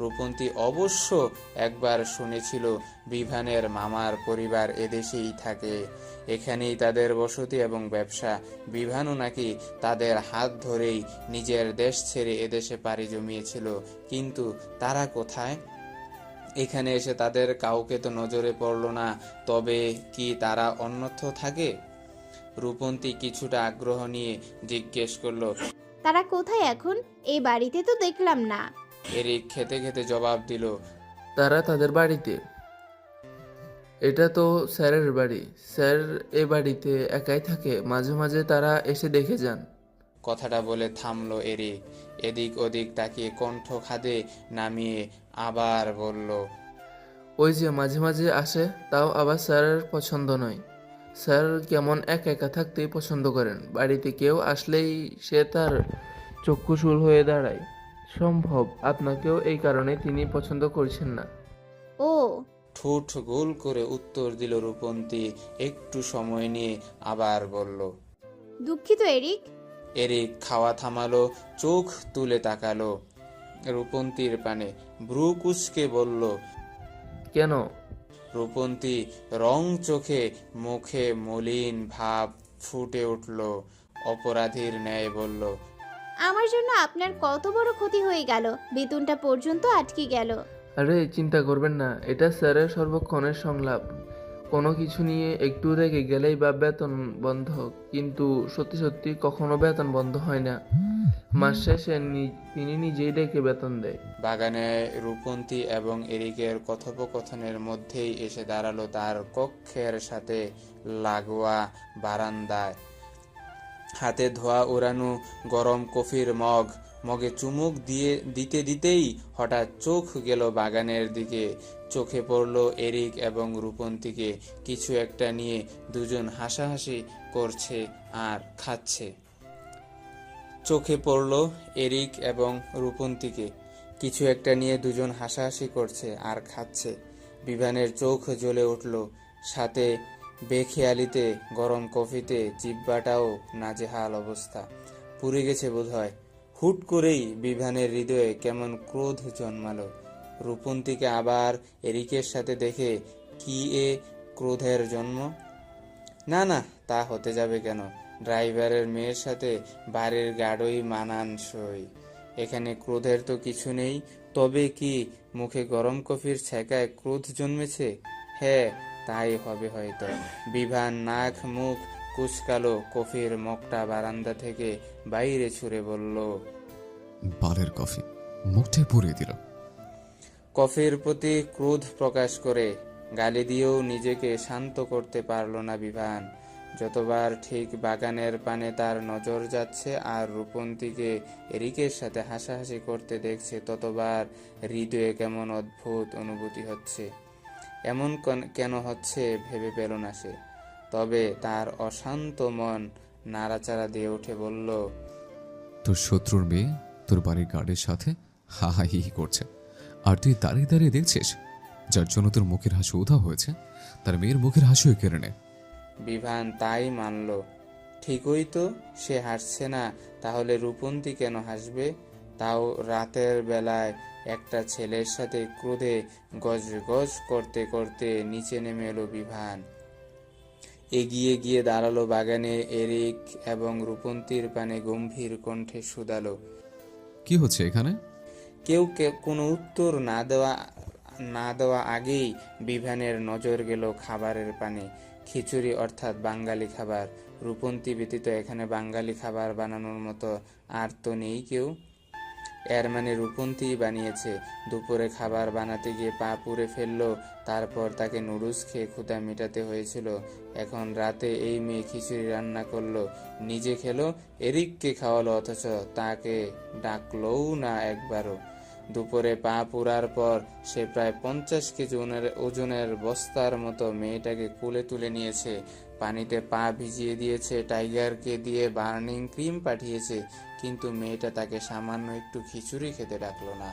রূপন্তী অবশ্য একবার শুনেছিল বিভানের মামার পরিবার এদেশেই থাকে, এখানেই তাদের বসতি এবং ব্যবসা। বিভানও নাকি তাদের হাত ধরেই নিজের দেশ ছেড়ে এদেশে পাড়ি জমিয়েছিল। কিন্তু তারা কোথায়? এখানে এসে তাদের কাউকে তো নজরে পড়ল না। তবে কি তারা অন্যত্র থাকে? রূপন্তী কিছুটা আগ্রহ নিয়ে জিজ্ঞেস করলো। তারা কোথায় এখন? এই বাড়িতে তো দেখলাম না। এরিক খেতে খেতে জবাব দিল। তারা তাদের বাড়িতে। এটা তো স্যারের বাড়ি। স্যার এ বাড়িতে একাই থাকে, মাঝে মাঝে তারা এসে দেখে যান। কথাটা বলে থামলো এরিক। এদিক ওদিক তাকিয়ে কণ্ঠ খাদে নামিয়ে আবার বলল। ওই যে মাঝে মাঝে আসে, তাও আবার স্যারের পছন্দ নয়। স্যার কেমন একা একা থাকতেই পছন্দ করেন। বাড়িতে কেউ আসলেই সে তার চক্ষুশূল হয়ে দাঁড়ায়। সম্ভব আপনাকেও এই কারণে তিনি পছন্দ করছেন না। ও, ঠোঁট গোল করে উত্তর দিল রূপন্তী একটু সময় নিয়ে আবার বলল। দুঃখিত এরিক। এরিক খাওয়া থামালো, চোখ তুলে তাকালো রূপন্তীর পানে, ভ্রু কুঁচকে বলল। কেন? রূপন্তী রং চোখে, মুখে মলিন ভাব ফুটে উঠল, অপরাধীর ন্যায় বলল। আমার জন্য আপনার কত বড় ক্ষতি হয়ে গেল, বেতনটা পর্যন্ত আটকে গেল। আরে চিন্তা করবেন না, এটা স্যারের সর্বক্ষণের সংলাপ। কোনো কিছু নিয়ে একটু রেগে গেলেই বা বেতন বন্ধ, কিন্তু সত্যি সত্যি কখনো বেতন বন্ধ হয় না। মাস শেষে তিনি নিজেই ডেকে বেতন দেয়। বাগানে রূপন্তী এবং এরিকের কথোপকথনের মধ্যেই এসে দাঁড়ালো তার কক্ষের সাথে লাগোয়া বারান্দায়। হাতে ধোয়া উড়ানো গরম কফির মগে চুমুক দিতে দিতেই হঠাৎ চোখ গেল বাগানের দিকে। চোখে পড়ল এরিক এবং রূপন্তীকে। কিছু একটা নিয়ে দুজন হাসাহাসি করছে আর খাচ্ছে। চোখে পড়ল এরিক এবং রূপন্তীকে। কিছু একটা নিয়ে দুজন হাসাহাসি করছে আর খাচ্ছে। বিভানের চোখ জ্বলে উঠল, সাথে বেখেয়ালিতে গরম কফিতে জিহ্বাটাও নাজেহাল অবস্থা। পুড়ে গেছে বোধহয়। হুট করেই বিভানের হৃদয়ে কেমন ক্রোধ জন্মালো। রূপন্তীকে আবার এরিকের সাথে দেখে কি এ ক্রোধের জন্ম? না না, তা হতে যাবে কেন? ড্রাইভারের মেয়ের সাথে বাড়ির গাড়ই মানানসই। এখানে ক্রোধের তো কিছু নেই। তবে কি মুখে গরম কফির ছ্যাঁকায় ক্রোধ জন্মেছে? হ্যাঁ, তাই হবে হয়তো। বিভান নাক মুখ কুচকালো, কফির মগটা বারান্দা থেকে বাইরে ছুঁড়ে বলল। বালের কফি, মুখটাই পুড়িয়ে দিল। কফির প্রতি ক্রোধ প্রকাশ করে গালি দিয়েও নিজেকে শান্ত করতে পারল না বিভান। যতবার ঠিক বাগানের পানে তার নজর যাচ্ছে আর রূপন্তীকে এরিকের সাথে হাসাহাসি করতে দেখছে, ততবার হৃদয়ে কেমন অদ্ভুত অনুভূতি হচ্ছে। এমন কেন হচ্ছে ভেবে পেল না সে। তবে তার অশান্ত মন নাড়াচাড়া দিয়ে উঠে বলল। তোর শত্রুর মেয়ে তোর বাড়ির গার্ডের সাথে হা হা হি হি করছে, আর তুই দাঁড়িয়ে দাঁড়িয়ে দেখছিস। যার জন্য তোর মুখের হাসি উধাও হয়েছে, তার মেয়ের মুখের হাসিও কেড়ে নে। বিভান তাই মানল। ঠিকই তো, সে হাসছে না, তাহলে রূপন্তী কেন হাসবে? তাও রাতের বেলায় একটা ছেলের সাথে ক্রোধে গজ গজ করতে করতে নিচে নেমে এলো বিভান। এগিয়ে গিয়ে দাঁড়ালো বাগানে এরিক এবং রূপন্তীর পানে গম্ভীর কণ্ঠে শুধালো। কি হচ্ছে এখানে? কেউ কোনো উত্তর না দেওয়া আগেই বিভানের নজর গেল খাবারের পানে। খিচুড়ি, অর্থাৎ বাঙালি খাবার। রূপন্তী ব্যতীত এখানে বাঙালি খাবার বানানোর মতো আর তো নেই কেউ। এর মানে রূপন্তীই বানিয়েছে। দুপুরে খাবার বানাতে গিয়ে পা পুড়ে ফেললো, তারপর তাকে নুডলস খেয়ে ক্ষুধা মেটাতে হয়েছিল। এখন রাতে এই মেয়ে খিচুড়ি রান্না করলো, নিজে খেলো, এরিককে খাওয়ালো, অথচ তাকে ডাকলও না একবারও। দুপুরে পা পুড়ার পর সে প্রায় 50 কেজি ওজনের বস্তার মতো মেয়েটাকে কোলে তুলে নিয়েছে, পানিতে পা ভিজিয়ে দিয়েছে, টাইগারকে দিয়ে বার্নিং ক্রিম পাঠিয়েছে, কিন্তু মেয়েটা তাকে সামান্য একটু খিচুড়ি খেতে ডাকলো না।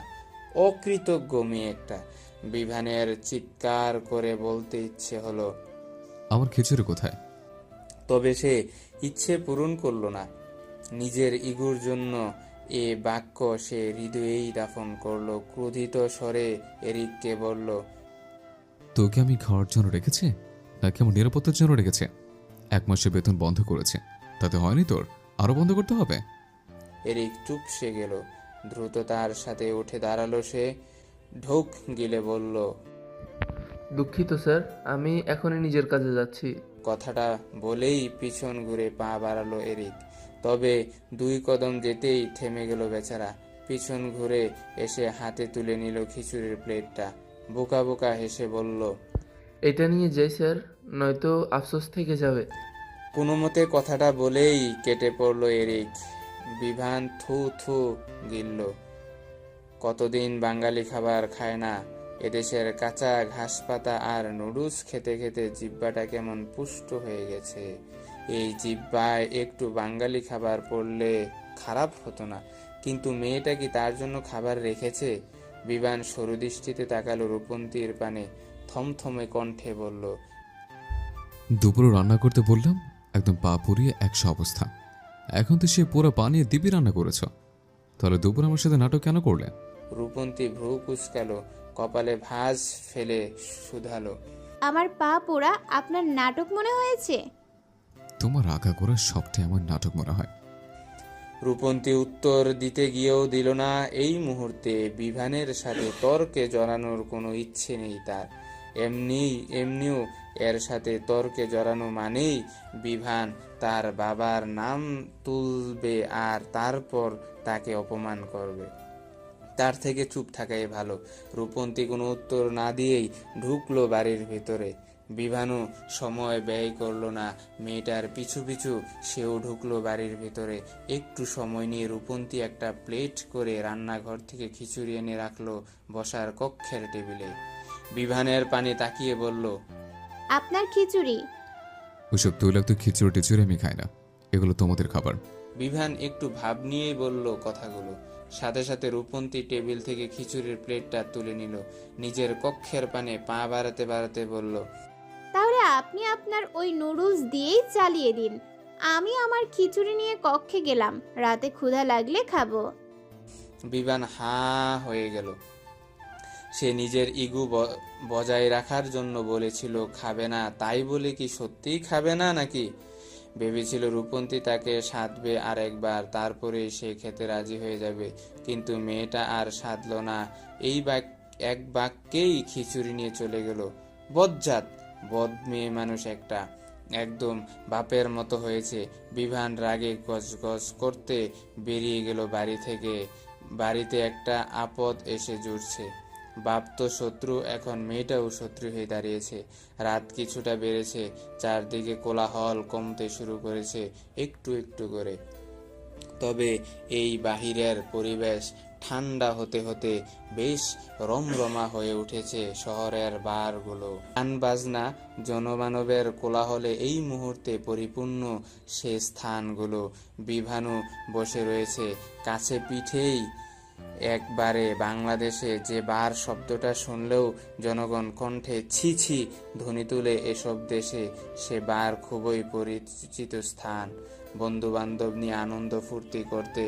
অকৃতজ্ঞ মেয়ে একটা। বিভানের চিৎকার করে বলতে ইচ্ছে হলো, আমার খিচুড়ি কোথায়? তবে সে ইচ্ছে পূরণ করলো না। নিজের ইগুর জন্য এ বাক্য সে হৃদয়েই দাফন করলো। ক্রোধিত স্বরে এরিককে বলল, তোকে আমি খাওয়ার জন্য রেখেছি নাকি আমার নিরাপত্তার জন্য রেখেছে? 1 মাসের বেতন বন্ধ করেছে, তাতে হয়নি তোর? আরো বন্ধ করতে হবে? এরিক চুপসে গেল। দ্রুত তার সাথে উঠে দাঁড়ালো সে। ঢোক গিলে বলল, দুঃখিত স্যার, আমি এখনই নিজের কাজে যাচ্ছি। কথাটা বলেই পিছন ঘুরে পা বাড়ালো এরিক। তবে 2 কদম যেতেই থেমে গেল বেচারা। পিছন ঘুরে এসে হাতে তুলে নিল খিচুড়ির প্লেটটা। বোকা বোকা হেসে বলল, এটা নিয়ে যাই স্যার, নয়তো আফসোস থেকে যাবে। কোনো মতে কথাটা বলেই কেটে পড়ল এরিক। বিভান থু থু গিলল। কতদিন বাঙালি খাবার খায় না। এদেশের কাঁচা ঘাস পাতা আর নুডলস খেতে খেতে জিহ্বাটা কেমন পুষ্ট হয়ে গেছে। এই জিহ্বায় একটু বাঙালি খাবার পড়লে খারাপ হতো না, কিন্তু মেয়েটা কি তার জন্য খাবার রেখেছে? বিভান সরু দৃষ্টিতে তাকালো রূপন্তীর পানে, থমথমে কণ্ঠে বলল, দুপুরে রান্না করতে বললাম, একদম পা পুড়িয়ে 100 অবস্থা। এখন তো সে পুরো পানিয়ে দিবি রান্না করেছ, তাহলে দুপুর আমার সাথে নাটক কেন করলে? রূপন্তী ভ্রু কুঁচকালো, কপালে ভাঁজ ফেলে শুধালো, আমার পা পোড়া আপনার নাটক মনে হয়েছে? তোমার আঁকা করার সবটাই আমার নাটক মনে হয়। রূপন্তী উত্তর দিতে গিয়েও দিল না। এই মুহূর্তে বিভানের সাথে তর্কে জড়ানোর কোনো ইচ্ছে নেই তার। এমনিও এর সাথে তর্কে জড়ানো মানেই বিভান তার বাবার নাম তুলবে আর তারপর তাকে অপমান করবে। তার থেকে চুপ থাকাই ভালো। রূপন্তী কোনো উত্তর না দিয়েই ঢুকলো বাড়ির ভেতরে। বিভানু সময় ব্যয় করলো না, মেয়েটার পিছু পিছু সেও ঢুকলো বাড়ির ভেতরে। একটু সময় নিয়ে রূপন্তী একটা প্লেট করে রান্নাঘর থেকে খিচুড়ি এনে রাখলো বসার কক্ষের টেবিলে। বিভানের পানে তাকিয়ে বলল, আপনার খিচুড়ি। ওইসব তৈলাক্ত খিচুড়ি টিচুড়ি আমি খাই না, এগুলো তোমাদের খাবার। বিভান একটু ভাব নিয়েই বলল কথাগুলো। সাথে সাথে রূপন্তী টেবিল থেকে খিচুড়ির প্লেটটা তুলে নিল। নিজের কক্ষের পানে পা বাড়াতে বাড়াতে বলল, তাহলে আপনি আপনার ওই নুডলস দিয়েই চালিয়ে দিন। আমি আমার খিচুড়ি নিয়ে কক্ষে গেলাম, রাতে ক্ষুধা লাগলে খাবো। বিভান হাঁ হয়ে গেল। সে নিজের ইগু বজায় রাখার জন্য বলেছিল খাবে না, তাই বলে কি সত্যিই খাবে না নাকি? ভেবেছিল রূপন্তী তাকে সাধবে আর একবার, তারপরে সে খেতে রাজি হয়ে যাবে। কিন্তু মেয়েটা আর সাধল না। এই এক বাক্যেই খিচুড়ি নিয়ে চলে গেল। বজ্জাত, বদ মেয়ে মানুষ একটা, একদম বাপের মতো হয়েছে। বিভান রাগে গজগজ করতে বেরিয়ে গেল বাড়ি থেকে। বাড়িতে একটা আপদ এসে জুড়ছে। বাপ তো শত্রু, এখন মেয়েটাও শত্রু হয়ে দাঁড়িয়েছে। রাত কিছুটা বেড়েছে, চারদিকে কোলাহল কমতে শুরু করেছে একটু একটু করে। তবে এই বাহিরের পরিবেশ ঠান্ডা হতে হতে বেশ রমরমা হয়ে উঠেছে শহরের বারগুলো। গান বাজনা জনমানবের কোলাহলে এই মুহূর্তে পরিপূর্ণ সে স্থানগুলো। বিভানু বসে রয়েছে কাছে পিঠেই। একবারে বাংলাদেশে যে বার শব্দটা শুনলেও জনগণ কণ্ঠে ছি ছি ধ্বনি তুলে, এসব দেশে সে বার খুবই পরিচিত স্থান। বন্ধু বান্ধব নিয়ে আনন্দ ফুর্তি করতে,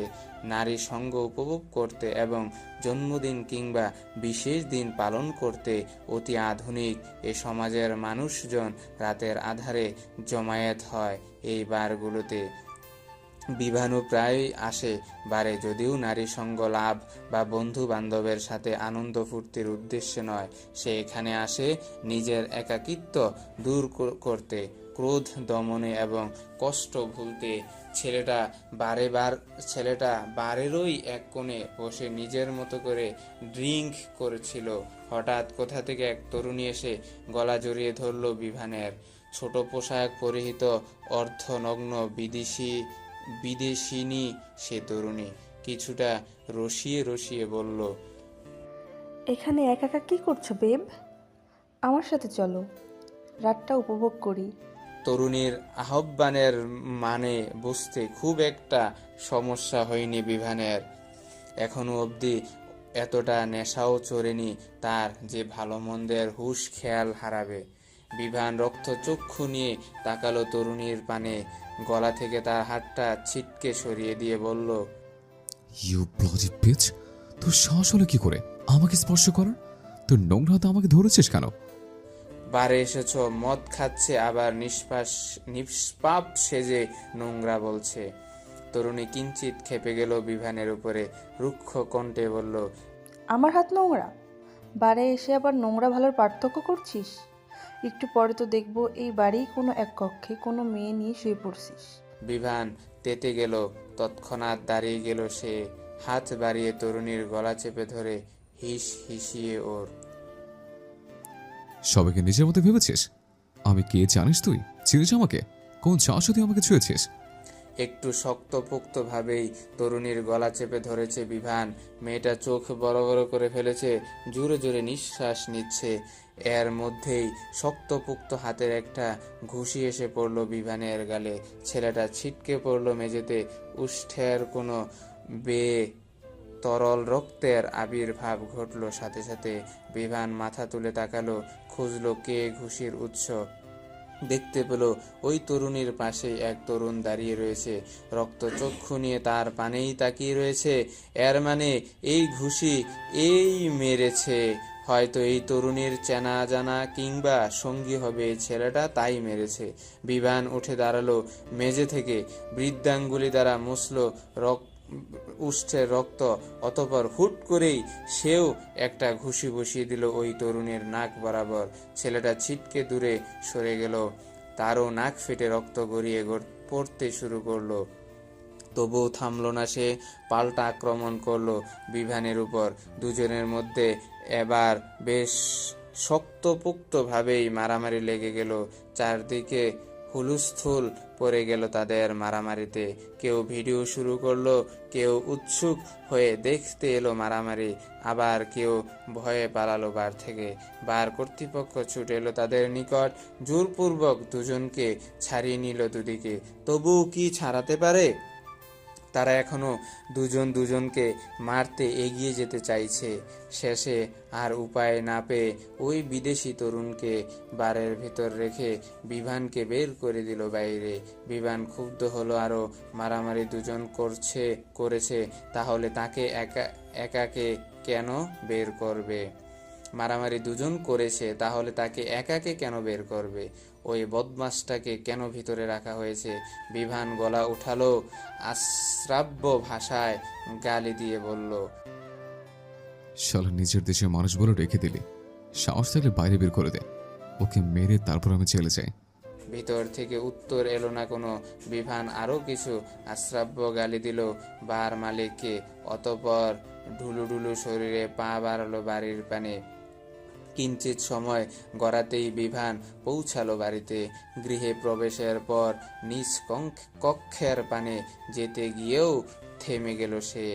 নারী সঙ্গ উপভোগ করতে এবং জন্মদিন কিংবা বিশেষ দিন পালন করতে অতি আধুনিক এ সমাজের মানুষজন রাতের আধারে জমায়েত হয় এই বারগুলোতে। বিভানু প্রায় আসে বারে, যদিও নারী সঙ্গ লাভ বা বন্ধু বান্ধবের সাথে আনন্দ ফুর্তির উদ্দেশ্যে নয়। সে এখানে আসে নিজের একাকিত্ব দূর করতে, ক্রোধ দমনে এবং কষ্ট ভুলতে। ছেলেটা বারেরই এক কোণে বসে নিজের মতো করে ড্রিঙ্ক করেছিল। হঠাৎ কোথা থেকে এক তরুণী এসে গলা জড়িয়ে ধরল বিভানের। ছোট পোশাক পরিহিত, অর্ধনগ্ন বিদেশিনী সে তরুণী কিছুটা রসিয়ে রসিয়ে বলল, এখানে একা একা কি করছো বেব? আমার সাথে চলো, রাতটা উপভোগ করি। তরুণীর আহ্বানের মানে বুঝতে খুব একটা সমস্যা হয়নি বিভানের। এখনো অবধি এতটা নেশাও চড়েনি তার যে ভালো মন্দের হুঁশ খেয়াল হারাবে। বিভান রক্তচক্ষু নিয়ে তাকালো তরুণীর পানে। গলা থেকে তার হাতটা ছিটকে সরিয়ে দিয়ে বলল, ইউ ব্লাডি বিচ, তোর সাহস হলো কি করে আমাকে স্পর্শ করার? তোর নোংরা হাতে আমাকে ধরেছিস কেন? বারে এসেছ, মদ খাচ্ছে, আবার নিষ্পাপ সেজে নোংরা বলছে। তরুণী কিঞ্চিত খেপে গেল বিভানের উপরে, রুক্ষ কণ্ঠে বলল, আমার হাত নোংরা? বারে এসে আবার নোংরা ভালোর পার্থক্য করছিস? একটু পরে তো দেখবো এই বাড়ি কোনো এক কক্ষে কোনো মেয়ে নিয়ে শুয়ে পড়ছিস। বিভান তেতে গেল, তৎক্ষণাৎ দাঁড়িয়ে গেল সে, হাত বাড়িয়ে তরুণীর গলা চেপে ধরে হিসিয়ে ওর। সবাইকে নিজের মতো ভেবেছিস? আমি কে জানিস তুই? চিনিস আমাকে? কোন সাহসে তুই আমাকে ছুঁয়েছিস? একটু শক্তপোক্ত ভাবেই তরুণীর গলা চেপে ধরেছে বিভান। মেয়েটা চোখ বড় বড় করে ফেলেছে, জোরে জোরে নিঃশ্বাস নিচ্ছে। এর মধ্যেই শক্তপোক্ত হাতের একটা ঘুষি এসে পড়ল বিভানের গালে। ছেলেটা ছিটকে পড়ল মেঝেতে। উষ্ঠের কোনো বেয়ে তরল রক্তের আবির্ভাব ঘটল সাথে সাথে। বিভান মাথা তুলে তাকালো, খুঁজলো কে ঘুষির উৎস। দেখতে পেল ওই তরুণীর পাশে এক তরুণ দাঁড়িয়ে রয়েছে, রক্তচক্ষু নিয়ে তার পানেই তাকিয়ে রয়েছে। এর মানে এই ঘুষি এই মেরেছে। হয়তো এই তরুণীর চেনা জানা কিংবা সঙ্গী হবে এই ছেলেটা, তাই মেরেছে। বিভান উঠে দাঁড়ালো মেঝে থেকে, বৃদ্ধাঙ্গুলি দ্বারা মুছল উষ্ঠের রক্ত, অতঃপর হুট করেই সেও একটা ঘুষি বসিয়ে দিল ওই তরুণীর নাক বরাবর। ছেলেটা ছিটকে দূরে সরে গেল, তারও নাক ফেটে রক্ত গড়িয়ে পড়তে শুরু করলো। তবুও থামলো না সে, পাল্টা আক্রমণ করলো বিভানের উপর। দুজনের মধ্যে এবার বেশ শক্তপোক্তভাবেই মারামারি লেগে গেল। চারদিকে হুলস্থুল পড়ে গেল তাদের মারামারিতে। কেউ ভিডিও শুরু করলো, কেউ উৎসুক হয়ে দেখতে এলো মারামারি, আবার কেউ ভয়ে পালালো বার থেকে। বার কর্তৃপক্ষ ছুটে এলো তাদের নিকট, জোরপূর্বক দুজনকে ছাড়িয়ে নিল দুদিকে। তবুও কি ছাড়াতে পারে? তারা এখনো দুজন দুজনকে মারতে এগিয়ে যেতে চাইছে। শেষে আর উপায় না পেয়ে ওই বিদেশি তরুণকে বারের ভিতর রেখে বিভানকে বের করে দিল বাইরে। বিভান ক্ষুব্ধ হলো আরো। মারামারি দুজন করেছে, তাহলে তাকে একাকে কেন বের করবে? মারামারি দুজন করেছে, তাহলে তাকে একাকে কেন বের করবে? ওই বদমাসটাকে কেন ভিতরে রাখা হয়েছে? বিভান গলা উঠালো, অশ্রাব্য ভাষায় গালি দিয়ে বলল, শালা নিজের দেশের মানুষ বলে রেখে দিলি, সাহস থাকলে বাইরে বের করে দে, ওকে মেরে তারপর আমি চলে যাই। ভিতর থেকে উত্তর এলো না কোনো। বিভান আরো কিছু অশ্রাব্য গালি দিল বার মালিককে, অতঃপর ঢুলুঢুলু শরীরে পা বাড়ালো বাড়ির পানে। কিঞ্চিত সময় গড়াতেই বিভান পৌঁছালো বাড়িতে। গৃহে প্রবেশের পর নিজ কক্ষের পানে যেতে গিয়েও থেমে গেল সে।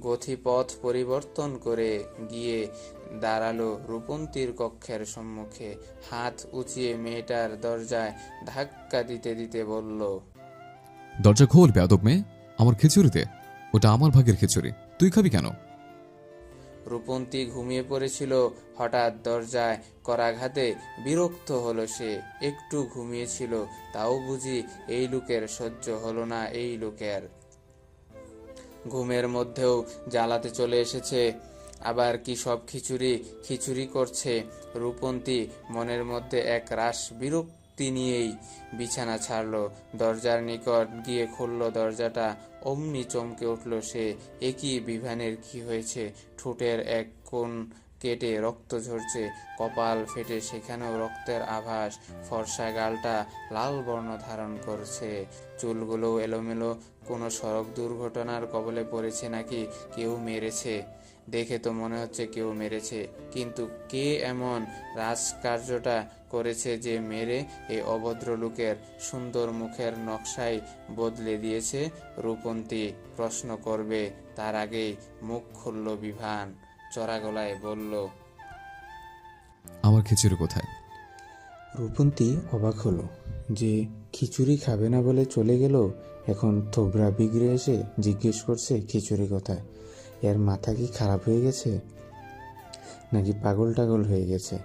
গতিপথ পরিবর্তন করে গিয়ে দাঁড়ালো রূপন্তীর কক্ষের সম্মুখে। হাত উঁচিয়ে মেয়েটার দরজায় ধাক্কা দিতে দিতে বলল, দরজা খোল বেয়াদব মেয়ে, আমার খিচুড়ি দে, ওটা আমার ভাগের খিচুড়ি, তুই খাবি কেন? রূপন্তী ঘুমিয়ে পড়েছিল। হঠাৎ দরজায় করাঘাতে বিরক্ত হলো সে। একটু ঘুমিয়েছিল, তাও বুঝি এই লোকের সহ্য হলো না। এই লোকের ঘুমের মধ্যেও জ্বালাতে চলে এসেছে। আবার কি সব খিচুড়ি করছে। রূপন্তী মনের মধ্যে এক রাস বিরক্তি নিয়েই বিছানা ছাড়লো। দরজার নিকট গিয়ে খুলল দরজাটা। অমনি চমকে উঠল সে। একই বিভানের কি হয়েছে? ঠোঁটের এক কোণ কেটে রক্ত ঝরছে, কপাল ফেটে সেখানেও রক্তের আভাস। ফর্সা গালটা লাল বর্ণ ধারণ করছে, চুলগুলো এলোমেলো। কোনো সড়ক দুর্ঘটনার কবলে পড়েছে নাকি কেউ মেরেছে? দেখে তো মনে হচ্ছে কেউ মেরেছে, কিন্তু কে এমন রাজকার্যটা করেছে যে মেরে এই অভদ্র লোকের সুন্দর মুখের নকশাই বদলে দিয়েছে? রূপন্তী প্রশ্ন করবে তার আগেই মুখ খুলল বিভান। চড়া গলায় বলল, আমার খিচুড়ি কোথায়? রূপন্তী অবাক হলো যে খিচুড়ি খাবে না বলে চলে গেল, এখন থোবরা বিগড়ে এসে জিজ্ঞেস করছে খিচুড়ি কোথায়। এর মাথা কি খারাপ হয়ে গেছে নাকি পাগল টাগল হয়ে গেছে?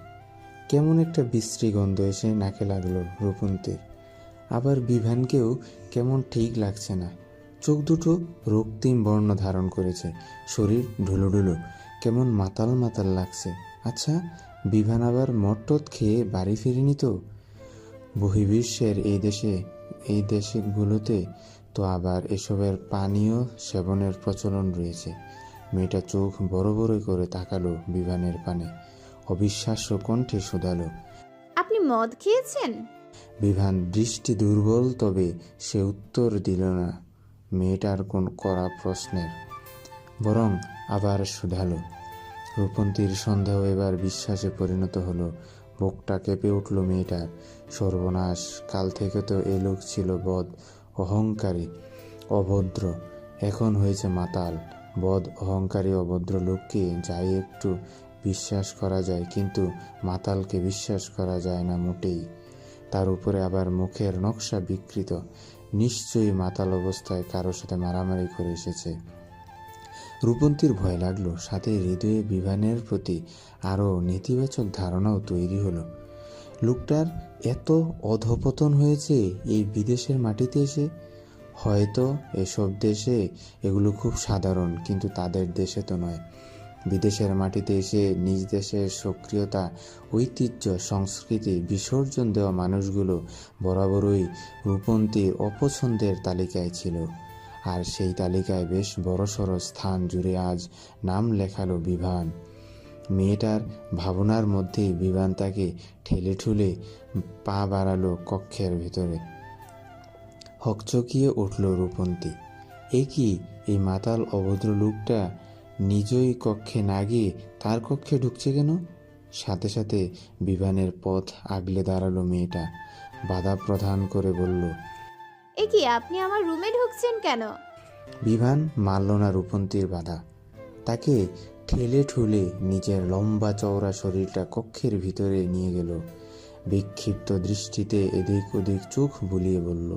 কেমন একটা বিশ্রী গন্ধ এসে নাকে লাগলো রূপন্তীর। আবার বিভানকেও কেমন ঠিক লাগছে না। চোখ দুটো রক্তিম বর্ণ ধারণ করেছে, শরীর ঢুলুঢুলু, কেমন মাতাল মাতাল লাগছে। আচ্ছা, বিভান আবার মট্টত খেয়ে বাড়ি ফিরেনি তো? বহির্বিশ্বের এই দেশগুলোতে তো আবার এসবের পানীয় সেবনের প্রচলন রয়েছে। মেয়েটা চোখ বড় বড় করে তাকালো বিভানের পানে, অবিশ্বাস্য কণ্ঠে শুধালো, আপনি মদ খেয়েছেন? বিভান দৃষ্টি দুর্বল, তবে সে উত্তর দিল না মেয়েটার কোন কড়া প্রশ্নের, বরং আবার শুধালো। রূপন্তীর সন্দেহ এবার বিশ্বাসে পরিণত হলো। বুকটা কেঁপে উঠল মেয়েটার। সর্বনাশ, কাল থেকে তো এ লোক ছিল বদ, অহংকারী, অভদ্র, এখন হয়েছে মাতাল। বদ, অহংকারী, অভদ্র লোককে যাই একটু বিশ্বাস করা যায়, কিন্তু মাতালকে বিশ্বাস করা যায় না মোটেই। তার উপরে আবার মুখের নকশা বিকৃত, নিশ্চয়ই মাতাল অবস্থায় কারোর সাথে মারামারি করে এসেছে। রূপন্তীর ভয় লাগলো, সাথে হৃদয়ে বিভানের প্রতি আরও নেতিবাচক ধারণাও তৈরি হলো। লোকটার এত অধঃপতন হয়েছে এই বিদেশের মাটিতে এসে। হয়তো এসব দেশে এগুলো খুব সাধারণ, কিন্তু তাদের দেশে তো নয়। বিদেশের মাটিতে এসে নিজ দেশের সক্রিয়তা, ঐতিহ্য, সংস্কৃতি বিসর্জন দেওয়া মানুষগুলো বরাবরই রূপন্তীর অপছন্দের তালিকায় ছিল। আর সেই তালিকায় বেশ বড়সড় স্থান জুড়ে আজ নাম লেখালো বিভান। মেয়েটার ভাবনার মধ্যেই বিভান তাকে ঠেলে ঠুলে পা বাড়ালো কক্ষের ভিতরে। হকচকিয়ে উঠল রূপন্তী। এ কি, এই মাতাল অভদ্র লোকটা নিজই কক্ষে না গিয়ে তার কক্ষে ঢুকছে কেন? সাথে সাথে বিভানের পথ আগলে দাঁড়ালো মেয়েটা, বাধা প্রদান করে বলল, এ কি, আপনি আমার রুমে ঢুকছেন কেন? বিভান মানল না রূপন্তীর বাধা। তাকে ঠেলে ঠুলে নিজের লম্বা চওড়া শরীরটা কক্ষের ভিতরে নিয়ে গেল। বিক্ষিপ্ত দৃষ্টিতে এদিক ওদিক চোখ বুলিয়ে বলল,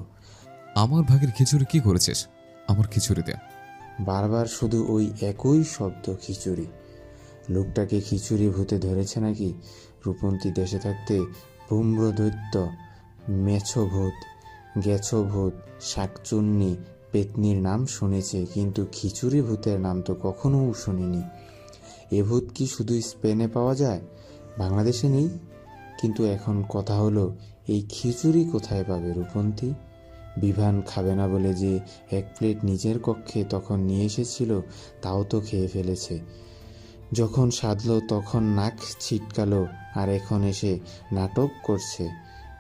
আমার ভাগের খিচুড়ি কি করেছিস? আমার খিচুড়ি দে। বারবার শুধু ওই একই শব্দ, খিচুড়ি। লোকটাকে খিচুড়ি ভূতে ধরেছে নাকি? রূপন্তী দেশে থাকতে ব্রহ্মদৈত্য, মেছো ভূত, গেছো ভূত, শাকচুন্নি, পেতনির নাম শুনেছে, কিন্তু খিচুড়ি ভূতের নাম তো কখনো শুনিনি। এ ভূত কি শুধু স্পেনে পাওয়া যায়, বাংলাদেশে নেই? কিন্তু এখন কথা হলো, এই খিচুড়ি কোথায় পাবে রূপন্তী? বিভান খাবে না বলে যে এক প্লেট নিজের কক্ষে তখন নিয়ে এসেছিল, তাও তো খেয়ে ফেলেছে। যখন সাধলো তখন নাক ছিটকালো, আর এখন এসে নাটক করছে।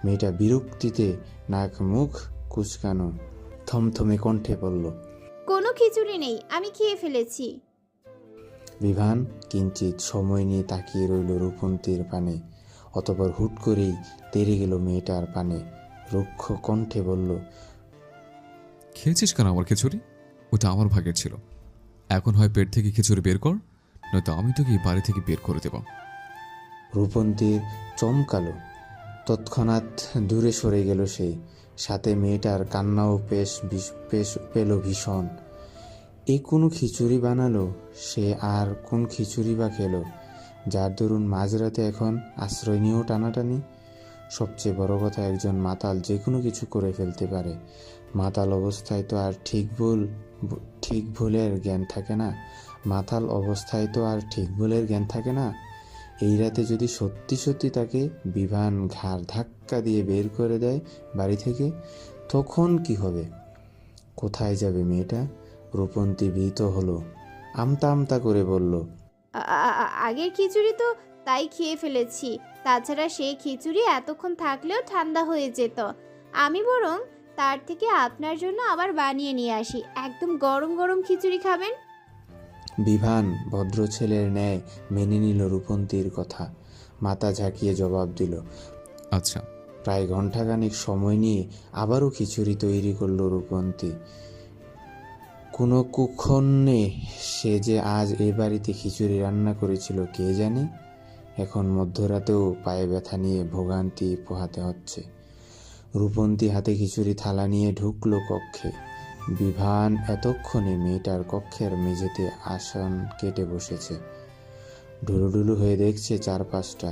মেয়েটা বিরক্তিতে নাক মুখ কুচকানো থমথমে কণ্ঠে বলল, কোনো খিচুড়ি নেই, আমি খেয়ে ফেলেছি। বিভান কিঞ্চিত সময় নিয়ে তাকিয়ে রইল রূপন্তীর পানে, অতঃপর হুট করেই তেড়ে গেল মেয়েটার পানে, রুক্ষ কণ্ঠে বলল, খেয়েছিস কেন আমার খিচুড়ি? ওটা আমার ভাগের ছিল। এখন হয় পেট থেকে খিচুড়ি বের কর, নয়তো আমি তোকে এই বাড়ি থেকে বের করে দেব। রূপন্তীর চমকালো, তৎক্ষণাৎ দূরে সরে গেল সে। সাথে মেয়েটার কান্নাও পেল ভীষণ। এ কোনো খিচুড়ি বানালো? সে আর কোন খিচুড়ি বা খেলো, যার দরুন মাঝরাতে এখন আশ্রয় নিয়েও টানাটানি? সবচেয়ে বড় কথা, একজন মাতাল যে কোনো কিছু করে ফেলতে পারে। মাতাল অবস্থায় তো আর ঠিক ভুলের জ্ঞান থাকে না। মাতাল অবস্থায় তো আর ঠিক ভুলের জ্ঞান থাকে না। এই রাতে যদি সত্যি সত্যি তাকে বিভান ঘাড় ধাক্কা দিয়ে বের করে দেয় বাড়ি থেকে, তখন কি হবে? কোথায় যাবে মেয়েটা? রূপন্তী ভীত হলো, আমতা আমতা করে বলল, আগের খিচুড়ি তো তাই খেয়ে ফেলেছি। তাছাড়া সেই খিচুড়ি এতক্ষণ থাকলেও ঠান্ডা হয়ে যেত। আমি বরং তার থেকে আপনার জন্য আবার বানিয়ে নিয়ে আসি, একদম গরম গরম খিচুড়ি খাবেন। বিভান ভদ্র ছেলের ন্যায় মেনে নিল রূপন্তীর কথা, মাথা ঝাঁকিয়ে জবাব দিল। আচ্ছা। প্রায় ঘণ্টাখানিক সময় নিয়ে আবারও খিচুড়ি তৈরি করলো রূপন্তী। কোনো কুক্ষণে সে যে আজ এ বাড়িতে খিচুড়ি রান্না করেছিল কে জানে। এখন মধ্যরাতেও পায়ে ব্যথা নিয়ে ভোগান্তি পোহাতে হচ্ছে। রূপন্তী হাতে খিচুড়ি থালা নিয়ে ঢুকলো কক্ষে। বিভান এতক্ষণে মেয়েটার কক্ষের মেঝেতে আসন কেটে বসেছে, ঢুলুঢুলু হয়ে দেখছে চারপাশটা।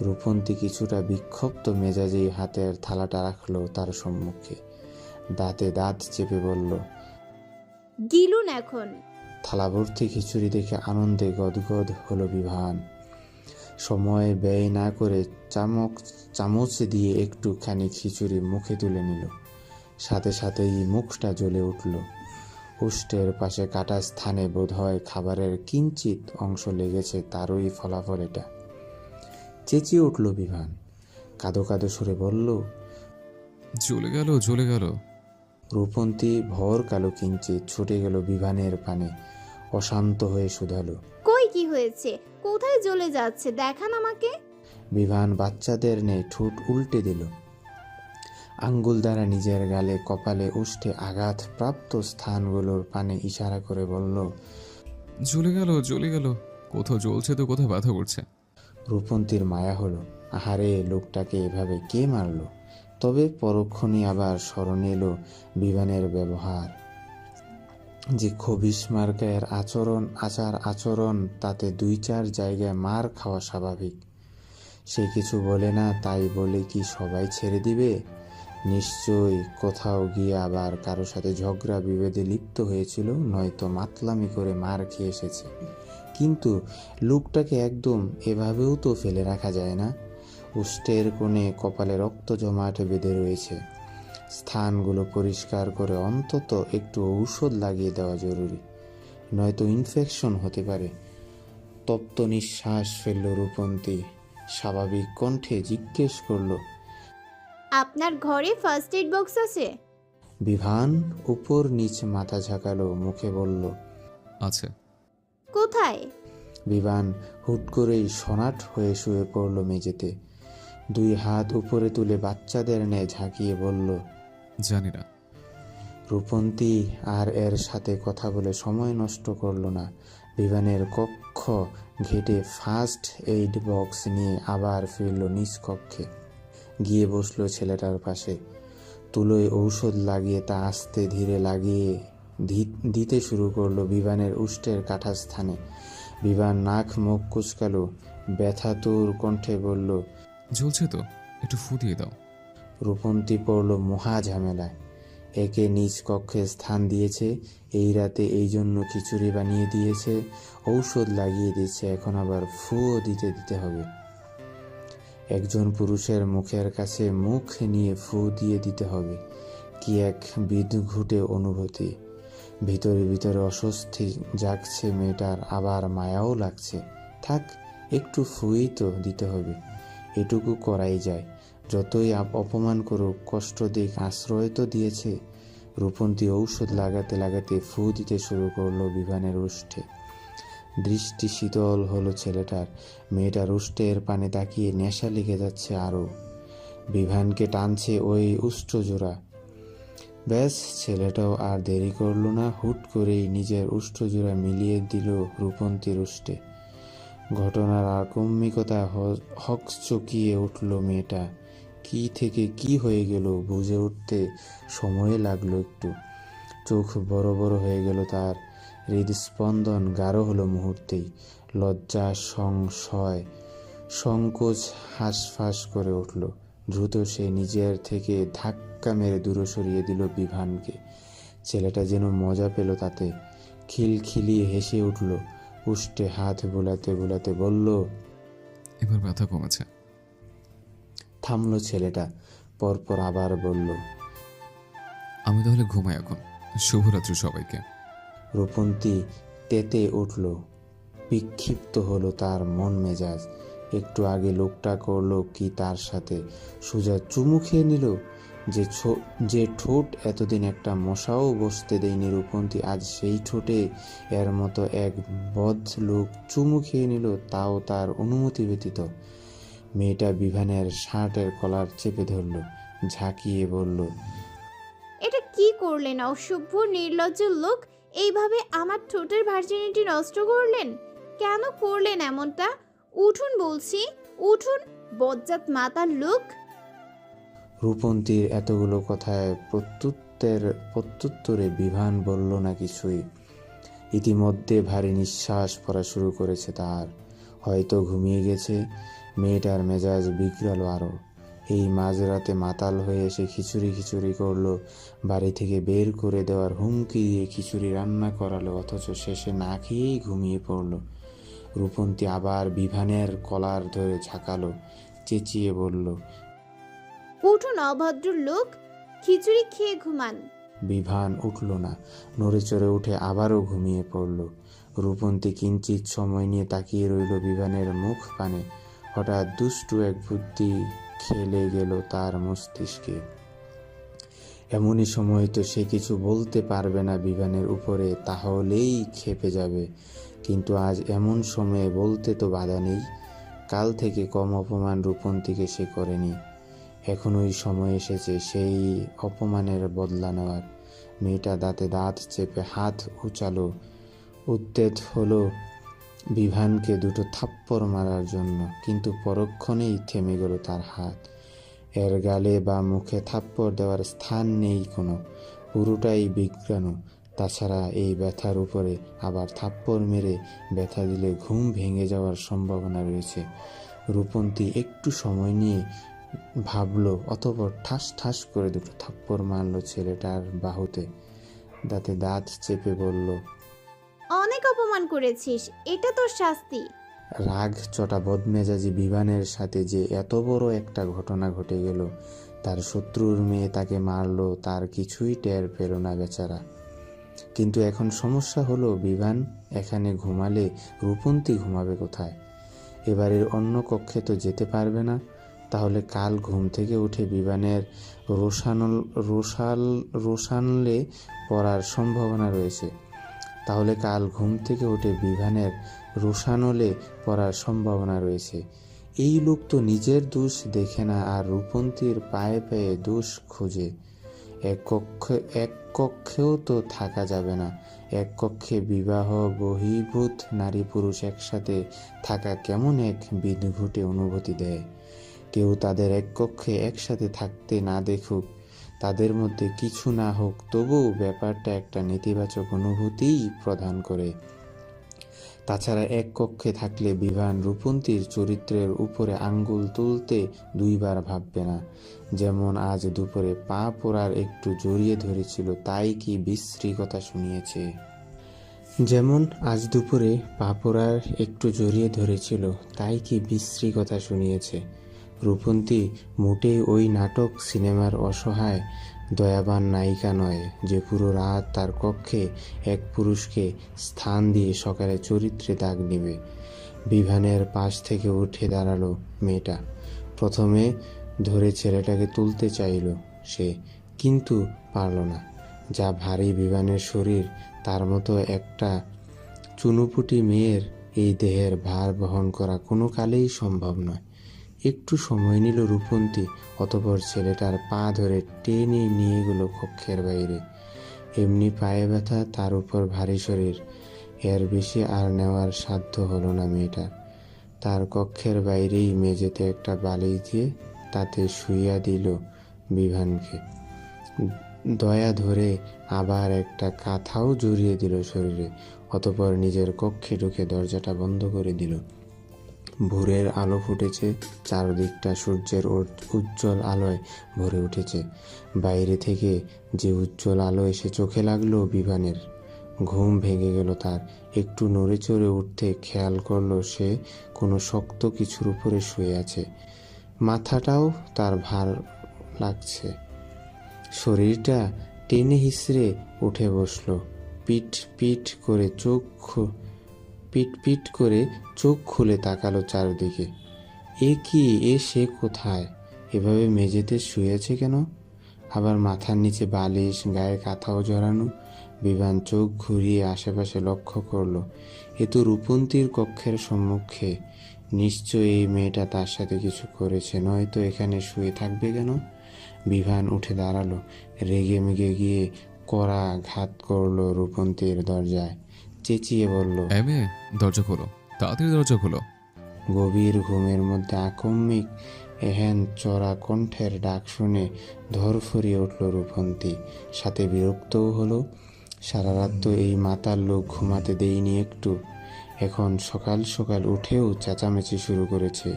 রূপন্তী কিছুটা বিক্ষিপ্ত মেজাজেই হাতের থালাটা রাখলো তার সম্মুখে, দাঁতে দাঁত চেপে বলল, গিলুন এখন। থালাভর্তি খিচুড়ি দেখে আনন্দে গদগদ হলো বিভান। সময় ব্যয় না করে চামচ দিয়ে একটুখানি খিচুড়ি মুখে তুলে নিল। সাথে সাথেই মুখটা জ্বলে উঠল। ওষ্ঠের পাশে কাটা স্থানে বোধহয় খাবারের কিঞ্চিত অংশ লেগেছে, তারই ফলাফল এটা। চেঁচিয়ে উঠল বিভান, কাঁদো কাঁদো সুরে বলল। জ্বলে গেল, জ্বলে গেল। রূপন্তী ভর কালো কিঞ্চিত ছুটে গেল বিভানের পানে, অশান্ত হয়ে শুধালো। কই কি হয়েছে? কোথায় জ্বলে যাচ্ছে দেখান আমাকে। বিভান বাচ্চাদের নেই ঠোঁট উল্টে দিল। আঙ্গুল দ্বারা নিজের গালে, কপালে, ওষ্ঠে আঘাত প্রাপ্ত স্থানগুলোর পানে ইশারা করে বলল। জ্বলে গেল, জ্বলে গেল। কোথাও জ্বলছে তো কোথাও ব্যথা করছে। রূপন্তীর মায়া হলো, আহারে লোকটাকে এভাবে কে মারল। তবে পরক্ষণে আবার স্মরণে এলো বিভানের ব্যবহার, যে খবিশ মার্কায়ের আচরণ, তাতে 2-4 জায়গায় মার খাওয়া স্বাভাবিক। সে কিছু বলে না, তাই বলে কি সবাই ছেড়ে দিবে? নিশ্চয়ই কোথাও গিয়ে আবার কারো সাথে ঝগড়া বিভেদে লিপ্ত হয়েছিল, নয়তো মাতলামি করে মার খেয়ে এসেছে। কিন্তু লোকটাকে একদম এভাবেও তো ফেলে রাখা যায় না। ওষ্ঠের কোণে কপালে রক্ত জমাট বেঁধে রয়েছে, স্থানগুলো পরিষ্কার করে অন্তত একটু ঔষধ লাগিয়ে দেওয়া জরুরি, নয়তো ইনফেকশন হতে পারে। তপ্ত নিঃশ্বাস ফেলল রূপন্তী, স্বাভাবিক কণ্ঠে জিজ্ঞেস করল। আপনার ঘরে ফার্স্ট এড বক্স আছে? বিভান উপর নিচ মাথা ঝাঁকালো, মুখে বলল। আছে। কোথায়? বিভান হুট করেই সনাট হয়ে শুয়ে পড়ল মেঝেতে, 2 হাত উপরে তুলে বাচ্চাদের ন্যায় ঝাঁকিয়ে বলল। জানি না। রূপন্তী আর এর সাথে কথা বলে সময় নষ্ট করল না। বিভানের কক্ষ ঘেটে ফার্স্ট এইড বক্স নিয়ে আবার ফিরল নিজ কক্ষে, গিয়ে বসলো ছেলেটার পাশে। তুলোয় ঔষধ লাগিয়ে তা আস্তে ধীরে লাগিয়ে দিতে শুরু করলো বিভানের ওষ্ঠের কাটা স্থানে। বিভান নাক মুখ কুচকালো, ব্যথাতুর কণ্ঠে বলল। জ্বলছে তো, একটু ফু দিয়ে দাও। রূপন্তী পড়ল মহা ঝামেলায়। একে নিজ কক্ষে স্থান দিয়েছে, এই রাতে এই জন্য খিচুড়ি বানিয়ে দিয়েছে, ঔষধ লাগিয়ে দিচ্ছে, এখন আবার ফুও দিতে হবে। একজন পুরুষের মুখের কাছে মুখ নিয়ে ফু দিয়ে দিতে হবে, কি এক বিদঘুটে অনুভূতি। ভিতরে ভিতরে অস্বস্তি জাগছে মেয়েটার, আবার মায়াও লাগছে। থাক, একটু ফুই তো দিতে হবে, এটুকু করাই যায়। যতই অপমান করুক, কষ্ট দিক, আশ্রয় তো দিয়েছে। রূপন্তী ঔষধ লাগাতে লাগাতে ফু দিতে শুরু করলো বিভানের ওষ্ঠে। দৃষ্টি শীতল হলো ছেলেটার, মেয়েটার ওষ্ঠের পানে তাকিয়ে নেশা লেগে যাচ্ছে আরও। বিভানকে টানছে ওই উষ্ঠজোড়া। ব্যাস, ছেলেটাও আর দেরি করলো না, হুট করেই নিজের উষ্ঠজোড়া মিলিয়ে দিল রূপন্তীর ওষ্ঠে। ঘটনার আকস্মিকতা হকচকিয়ে উঠল মেয়েটা। কি থেকে কি হয়ে গেল বুঝে উঠতে সময় লাগলো একটু। চোখ বড় বড় হয়ে গেল তার, হৃদস্পন্দন গাঢ় হলো মুহূর্তেই। লজ্জা, সংশয়, সংকোচ হাঁসফাঁস করে উঠল। দ্রুত সে নিজের থেকে ধাক্কা মেরে দূরে সরিয়ে দিল বিভানকে। ছেলেটা যেন মজা পেল তাতে, খিলখিলিয়ে হেসে উঠল, উষ্ঠে হাত বোলাতে বোলাতে বলল। এবার ব্যথা কমেছে। থামলো ছেলেটা, পরপর আবার বলল। আমি তাহলে ঘুমাই এখন। শুভরাত্রি সবাইকে। রূপন্তী তেতে উঠল, বিক্ষিপ্ত হলো তার মন মেজাজ। একটু আগে লোকটা করলো কি তার সাথে? সোজা চুমু খেয়ে নিল। যে ঠোঁট এতদিন একটা মশাও বসতে দেয়নি রূপন্তী, আজ সেই ঠোঁটে এর মতো এক বদ লোক চুমু খেয়ে নিল, তাও তার অনুমতি ব্যতীত। মেয়েটা বিভানের শার্টের কলার চেপে ধরল, ঝাঁকিয়ে বলল। এটা কি করলেন অসভ্য নির্লজ্জ লোক? এইভাবে আমার ঠোঁটের ভার্জিনিটি নষ্ট করলেন? কেন করলেন এমনটা? উঠুন বলছি, উঠুন, বজ্জাত মাতার লোক। রূপন্তীর এতগুলো কথায় প্রত্যুত্তরে বিভান বলল না কিছুই। ইতিমধ্যে ভারী নিঃশ্বাস পড়া শুরু করেছে তার, হয়তো ঘুমিয়ে গেছে। মেয়েটার মেজাজ বিগড়ালো আরও। এই মাঝরাতে মাতাল হয়ে এসে খিচুড়ি খিচুড়ি করলো, বাড়ি থেকে বের করে দেওয়ার হুমকি দিয়ে খিচুড়ি রান্না করালো, অথচ শেষে না খেয়েই ঘুমিয়ে পড়লো। রূপন্তী আবার বিভানের কলার ধরে ঝাঁকালো, চেঁচিয়ে বলল, উঠুন অভদ্র লোক, খিচুড়ি খেয়ে ঘুমান। বিভান উঠল না, নড়ে চড়ে উঠে আবারও ঘুমিয়ে পড়ল। রূপন্তী কিঞ্চিত সময় নিয়ে তাকিয়ে রইল বিভানের মুখ পানে। হঠাৎ দুষ্টু এক বুদ্ধি খেলে গেল তার মস্তিষ্কে। এমনই সময় তো সে কিছু বলতে পারবে না বিভানের উপরে, তাহলেই খেপে যাবে। কিন্তু আজ এমন সময়ে বলতে তো বাধা নেই। কাল থেকে কম অপমান রূপন্তীকে সে করেনি। এখন ওই সময় এসেছে সেই অপমানের বদলা নেওয়ার। মেয়েটা দাঁতে দাঁত চেপে হাত উচালো, উদ্যত হলো বিভানকে দুটো থাপ্পড় মারার জন্য, কিন্তু পরক্ষণেই থেমে গেল তার হাত। এর গালে বা মুখে থাপ্পড় দেওয়ার স্থান নেই কোনো, পুরোটাই বিজ্ঞান। তাছাড়া এই ব্যথার উপরে আবার থাপ্পড় মেরে ব্যথা দিলে ঘুম ভেঙে যাওয়ার সম্ভাবনা রয়েছে। রূপন্তী একটু সময় নিয়ে ভাবলো, অতঃপর ঠাস ঠাস করে দুটো থাপ্পড় মারলো ছেলেটার বাহুতে। দাঁতে দাঁত চেপে বলল, অনেক অপমান করেছিস, এটা তোর শাস্তি। রাগ চটা বদমেজাজি বিভানের সাথে যে এত বড় একটা ঘটনা ঘটে গেল, তার শত্রুর মেয়ে তাকে মারলো, তার কিছুই টের পেল না বেচারা। কিন্তু এখন সমস্যা হলো, বিভান এখানে ঘুমালে রূপন্তী ঘুমাবে কোথায়? এবারের অন্য কক্ষে তো যেতে পারবে না। তাহলে কাল ঘুম থেকে উঠে বিভানের রোশানলে পড়ার সম্ভাবনা রয়েছে। এই লোক তো নিজের দোষ দেখে না, আর রূপন্তীর পায়ে পায়ে দোষ খোঁজে। এক কক্ষেও তো থাকা যাবে না। এক কক্ষে বিবাহ বহির্ভূত নারী পুরুষ একসাথে থাকা কেমন এক বিদঘুটে অনুভূতি দেয়। কেউ তাদের এক কক্ষে একসাথে থাকতে না দেখুক, তাদের মধ্যে কিছু না হোক, তবুও ব্যাপারটা একটা নেতিবাচক অনুভূতিই প্রদান করে। তাছাড়া এক কক্ষে থাকলে বিভান রূপন্তীর চরিত্রের উপরে আঙ্গুল তুলতে দুইবার ভাববে না। যেমন আজ দুপুরে পা পোড়ার একটু জড়িয়ে ধরেছিল, তাই কি বিশ্রী কথা শুনিয়েছে। রূপন্তী মোটেই ওই নাটক সিনেমার অসহায় দয়াবান নায়িকা নয় যে পুরো রাত তার কক্ষে এক পুরুষকে স্থান দিয়ে সকালে চরিত্রে দাগ নেবে। বিভানের পাশ থেকে উঠে দাঁড়ালো মেয়েটা। প্রথমে ধরে ছেলেটাকে তুলতে চাইল সে, কিন্তু পারল না। যা ভারী বিভানের শরীর, তার মতো একটা চুনুপুটি মেয়ের এই দেহের ভার বহন করা কোনো কালেই সম্ভব নয়। একটু সময় নিল রূপন্তী, অতঃপর ছেলেটার পা ধরে টেনে নিয়ে গেল কক্ষের বাইরে। এমনি পায়ে ব্যথা, তার উপর ভারী শরীর, এর বেশি আর নেওয়ার সাধ্য হলো না মেয়েটার। তার কক্ষের বাইরেই মেঝেতে একটা বালিশ দিয়ে তাতে শুইয়া দিল বিভানকে। দয়া ধরে আবার একটা কাঁথাও জড়িয়ে দিল শরীরে। অতঃপর নিজের কক্ষে ঢুকে দরজাটা বন্ধ করে দিল। ভোরের আলো ফুটেছে, চারদিকটা সূর্যের উজ্জ্বল আলোয় ভরে উঠেছে। বাইরে থেকে যে উজ্জ্বল আলো এসে চোখে লাগলো বিভানের, ঘুম ভেঙে গেল তার। একটু নড়ে চড়ে উঠতে খেয়াল করলো সে কোনো শক্ত কিছুর উপরে শুয়ে আছে। মাথাটাও তার ভার লাগছে। শরীরটা টেনে হিসড়ে উঠে বসলো। পিট পিট করে চোখ খুলে তাকালো চারদিকে। এ কি, সে কোথায়? এভাবে মেঝেতে শুয়েছে কেন? আবার মাথার নিচে বালিশ, গায়ে কাঁথাও জড়ানো। বিভান চোখ ঘুরিয়ে আশেপাশে লক্ষ্য করলো। এ তো রূপন্তীর কক্ষের সম্মুখে। নিশ্চয়ই এই মেয়েটা তার সাথে কিছু করেছে, নয়তো এখানে শুয়ে থাকবে কেন? বিভান উঠে দাঁড়ালো, রেগে মেগে গিয়ে কড়া ঘাত করলো রূপন্তীর দরজায়। চেঁচিয়ে বলল, দরজা খোলো, তাড়াতাড়ি দরজা খোলো। গভীর ঘুমের মধ্যে আকস্মিক এহেন চড়া কণ্ঠের ডাক শুনে ধরফরিয়ে উঠল রূপন্তী, সাথে বিরক্তও হলো। সারা রাত তো এই মাতাল লোক ঘুমাতে দেয়নি একটু, এখন সকাল সকাল উঠেও চেঁচামেচি শুরু করেছে।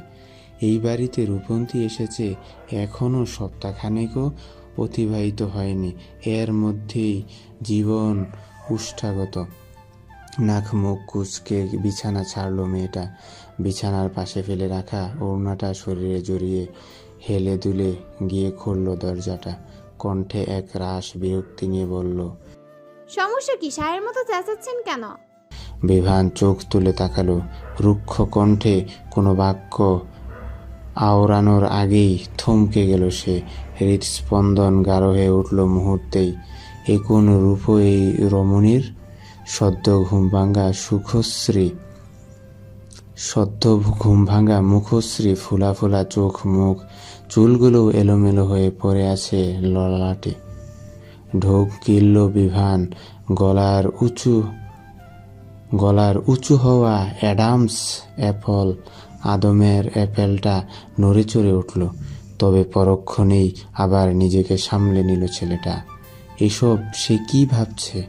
এই বাড়িতে রূপন্তী এসেছে এখনও সপ্তাহখানেকও অতিবাহিত হয়নি, এর মধ্যেই জীবন উষ্ঠাগত। নাক মুখ কুঁচকে বিছানা ছাড়লো মেয়েটা। বিছানার পাশে ফেলে রাখা ওড়নাটা শরীরে জড়িয়ে হেলে দুলে গিয়ে খুলল দরজাটা। কণ্ঠে এক রাশ বিরক্তি নিয়ে বলল, সমস্যা কি? সায়ের মতো চেঁচাচ্ছেন কেন? বিভান চোখ তুলে তাকালো। রুক্ষ কণ্ঠে কোনো বাক্য আওড়ানোর আগেই থমকে গেল সে। হৃদস্পন্দন গাঢ় হয়ে উঠল মুহূর্তেই। এ কোন রূপ এই রমণীর? সদ্য ঘুম ভাঙা মুখশ্রী, ফোলা ফোলা চোখ মুখ, চুলগুলো এলোমেলো হয়ে পড়ে আছে ললাটে। ঢোক গিলল বিভান। গলার উঁচু হওয়া অ্যাডামস আদমের অ্যাপেলটা নড়ে চড়ে উঠল। তবে পরক্ষণেই আবার নিজেকে সামলে নিল ছেলেটা। এসব সে কি ভাবছে,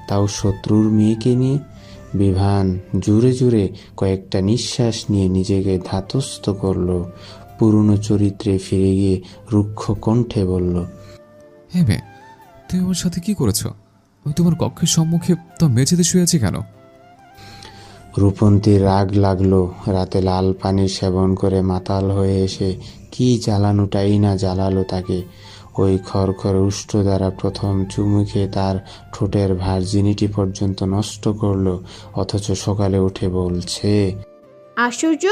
তাও শত্রুর মেয়েকে নিয়ে? বিভান জোরে জোরে কয়েকটা নিঃশ্বাস নিয়ে নিজেকে ধাতস্থ করল। পুরনো চরিত্রে ফিরে গিয়ে রুক্ষ কণ্ঠে বলল, হ্যাঁ মেয়ে, তুমি আমার সাথে কি করেছো? আমি তোমার কক্ষের সম্মুখে তো মেঝেতে শুয়ে আছি কেন? রূপন্তীর রাগ লাগলো। রাতে লাল পানি সেবন করে মাতাল হয়ে এসে কি জ্বালানোটাই না জ্বালালো তাকে। ওই খড়খড় উষ্ঠ দ্বারা প্রথম চুমু খেয়ে তার ঠোঁটের ভার্জিনিটি পর্যন্ত নষ্ট করলো, অথচ সকালে উঠে বলছে। আশ্চর্য!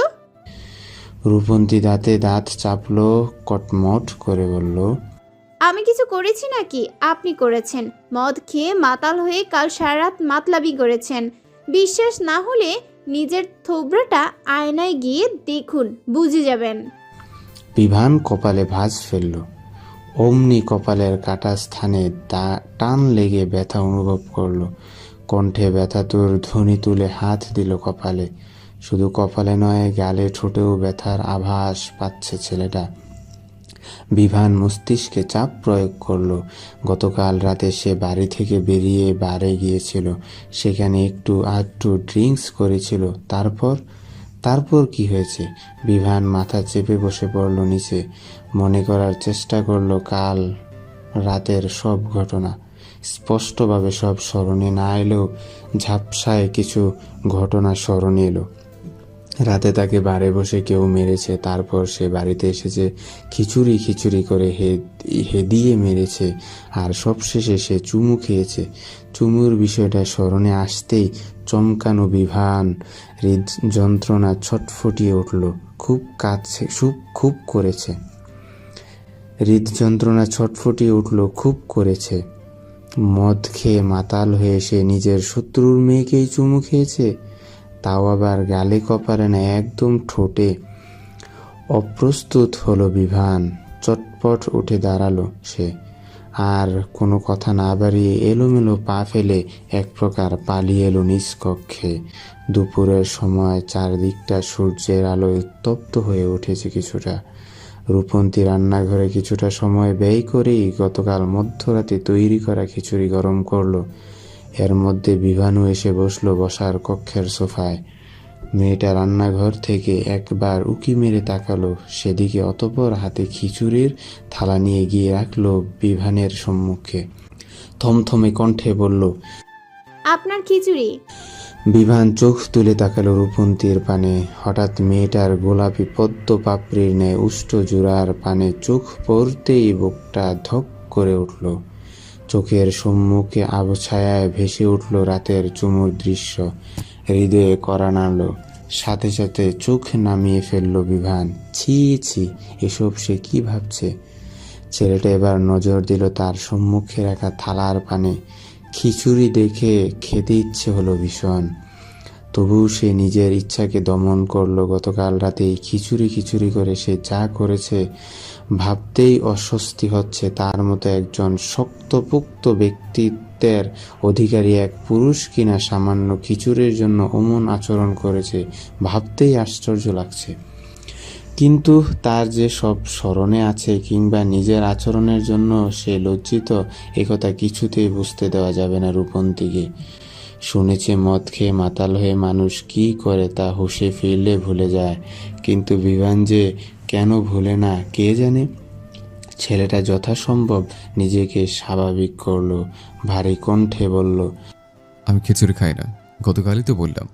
রূপন্তী দাঁতে দাঁত চাপলো, কটমট করে বলল, আমি কিছু করেছি নাকি? আপনি করেছেন। মদ খেয়ে মাতাল হয়ে কাল সারা রাত মাতলামি করেছেন। বিশ্বাস না হলে নিজের থোবরাটা আয়নায় গিয়ে দেখুন, বুঝে যাবেন। বিভান কপালে ভাঁজ ফেলল। অমনি কপালের কাটা স্থানে টান লেগে ব্যথা অনুভব করল। কণ্ঠে ব্যথাতুর ধ্বনি তুলে হাত দিল কপালে। শুধু কপালে নয়, গালে ঠোঁটেও ব্যথার আভাস পাচ্ছে ছেলেটা। বিভান মস্তিষ্কে চাপ প্রয়োগ করল। গতকাল রাতে সে বাড়ি থেকে বেরিয়ে বারে গিয়েছিল, সেখানে একটু আধটু ড্রিঙ্কস করেছিল। তারপর কি হয়েছে? বিভান মাথা চেপে বসে পড়ল নিচে। মনে করার চেষ্টা করল কাল রাতের সব ঘটনা। স্পষ্টভাবে সব স্মরণে না এলেও ঝাপসায় কিছু ঘটনা স্মরণে এলো। রাতে তাকে বারে বসে কেউ মেরেছে, তারপর সে বাড়িতে এসেছে, খিচুড়ি করে হেদিয়ে মেরেছে, আর সবশেষে সে চুমু খেয়েছে। চুমুর বিষয়টা স্মরণে আসতেই চমকানো বিভান হৃদযন্ত্রণা ছটফটিয়ে উঠল। খুব করেছে। মদ খেয়ে মাতাল হয়ে সে নিজের শত্রুর মেয়েকেই চুমু খেয়েছে, তাও আবার গালে কপালে না, একদম ঠোঁটে। অপ্রস্তুত হলো বিভান। চটপট উঠে দাঁড়ালো সে। আর কোনো কথা না বাড়িয়ে এলোমেলো পা ফেলে এক প্রকার পালিয়ে এলো নিজ কক্ষে। দুপুরের সময় চারদিকটা সূর্যের আলোয় উত্তপ্ত হয়ে উঠেছে কিছুটা। রূপন্তী রান্নাঘরে কিছুটা সময় ব্যয় করেই গতকাল মধ্যরাতে তৈরি করা খিচুড়ি গরম করলো। এর মধ্যে বিভানু এসে বসলো বসার কক্ষের সোফায়। মেয়েটা রান্নাঘর থেকে একবার উকি মেরে তাকালো সেদিকে, অতঃপর হাতে খিচুড়ির থালা নিয়ে গিয়ে রাখলো বিভানের সম্মুখে। থমথমে কণ্ঠে বলল, আপনার খিচুড়ি। বিভান চোখ তুলে তাকালো রূপন্তীর পানে। হঠাৎ মেয়েটার গোলাপি পদ্ম পাপড়ির ন্যায় উষ্ঠ জোড়ার পানে চোখ পড়তেই বুকটা ধক করে উঠল। চোখের সম্মুখে আবছায়ায় ভেসে উঠল রাতের চুমুর দৃশ্য। হৃদয়ে কড়া নাড়ল। সাথে সাথে চোখ নামিয়ে ফেলল বিভান। ছি, এসব সে কি ভাবছে? ছেলেটা এবার নজর দিল তার সম্মুখে রাখা থালার পানে। খিচুড়ি দেখে খেতে ইচ্ছে হলো ভীষণ। তবুও সে নিজের ইচ্ছাকে দমন করলো। গতকাল রাতেই খিচুড়ি করে সে যা করেছে ভাবতেই অস্বস্তি হচ্ছে। তার মতো একজন শক্তপোক্ত ব্যক্তিত্বের অধিকারী এক পুরুষ কিনা সামান্য খিচুড়ির জন্য অমন আচরণ করেছে, ভাবতেই আশ্চর্য লাগছে। কিন্তু তার যে সব স্মরণে আছে কিংবা নিজের আচরণের জন্য সে লজ্জিত, একথা কিছুতেই বুঝতে দেওয়া যাবে না রূপন্তীকে। শুনেছে মদ খেয়ে মাতাল হয়ে মানুষ কি করে তা হুঁশে ফিরলে ভুলে যায়, কিন্তু বিভান যে কেন ভুলে না কে জানে। ছেলেটা যথাসম্ভব নিজেকে স্বাভাবিক করলো, ভারী কণ্ঠে বলল, আমি খিচুড়ি খাই না, গতকালই তো বললাম।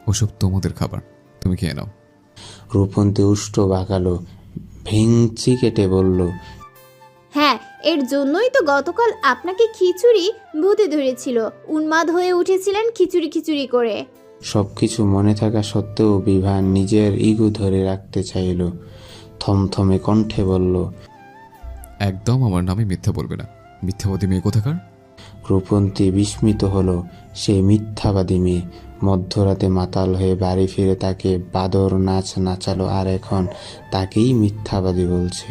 ওসব তোমাদের খাবার, তুমি খেয়ে নাও। রূপন্তী উষ্ট বাঁকালো, ভেঙচি কেটে বলল, হ্যাঁ, এর জন্যই তো গতকাল আপনাকে খিচুড়ি ভূতে ধরেছিল, উন্মাদ হয়ে উঠেছিলেন খিচুড়ি খিচুড়ি করে। সবকিছু মনে থাকা সত্ত্বেও বিভান নিজের ইগো ধরে রাখতে চাইল। থমথমে কণ্ঠে বলল, একদম আমার নামে মিথ্যা বলবে না, মিথ্যাবাদী মেয়ে কোথাকার। রূপন্তী বিস্মিত হলো। সে মিথ্যাবাদী মেয়ে, মধ্যরাতে মাতাল হয়ে বাড়ি ফিরে তাকে বাদর নাচ নাচালো, আর এখন তাকেই মিথ্যাবাদী বলছে।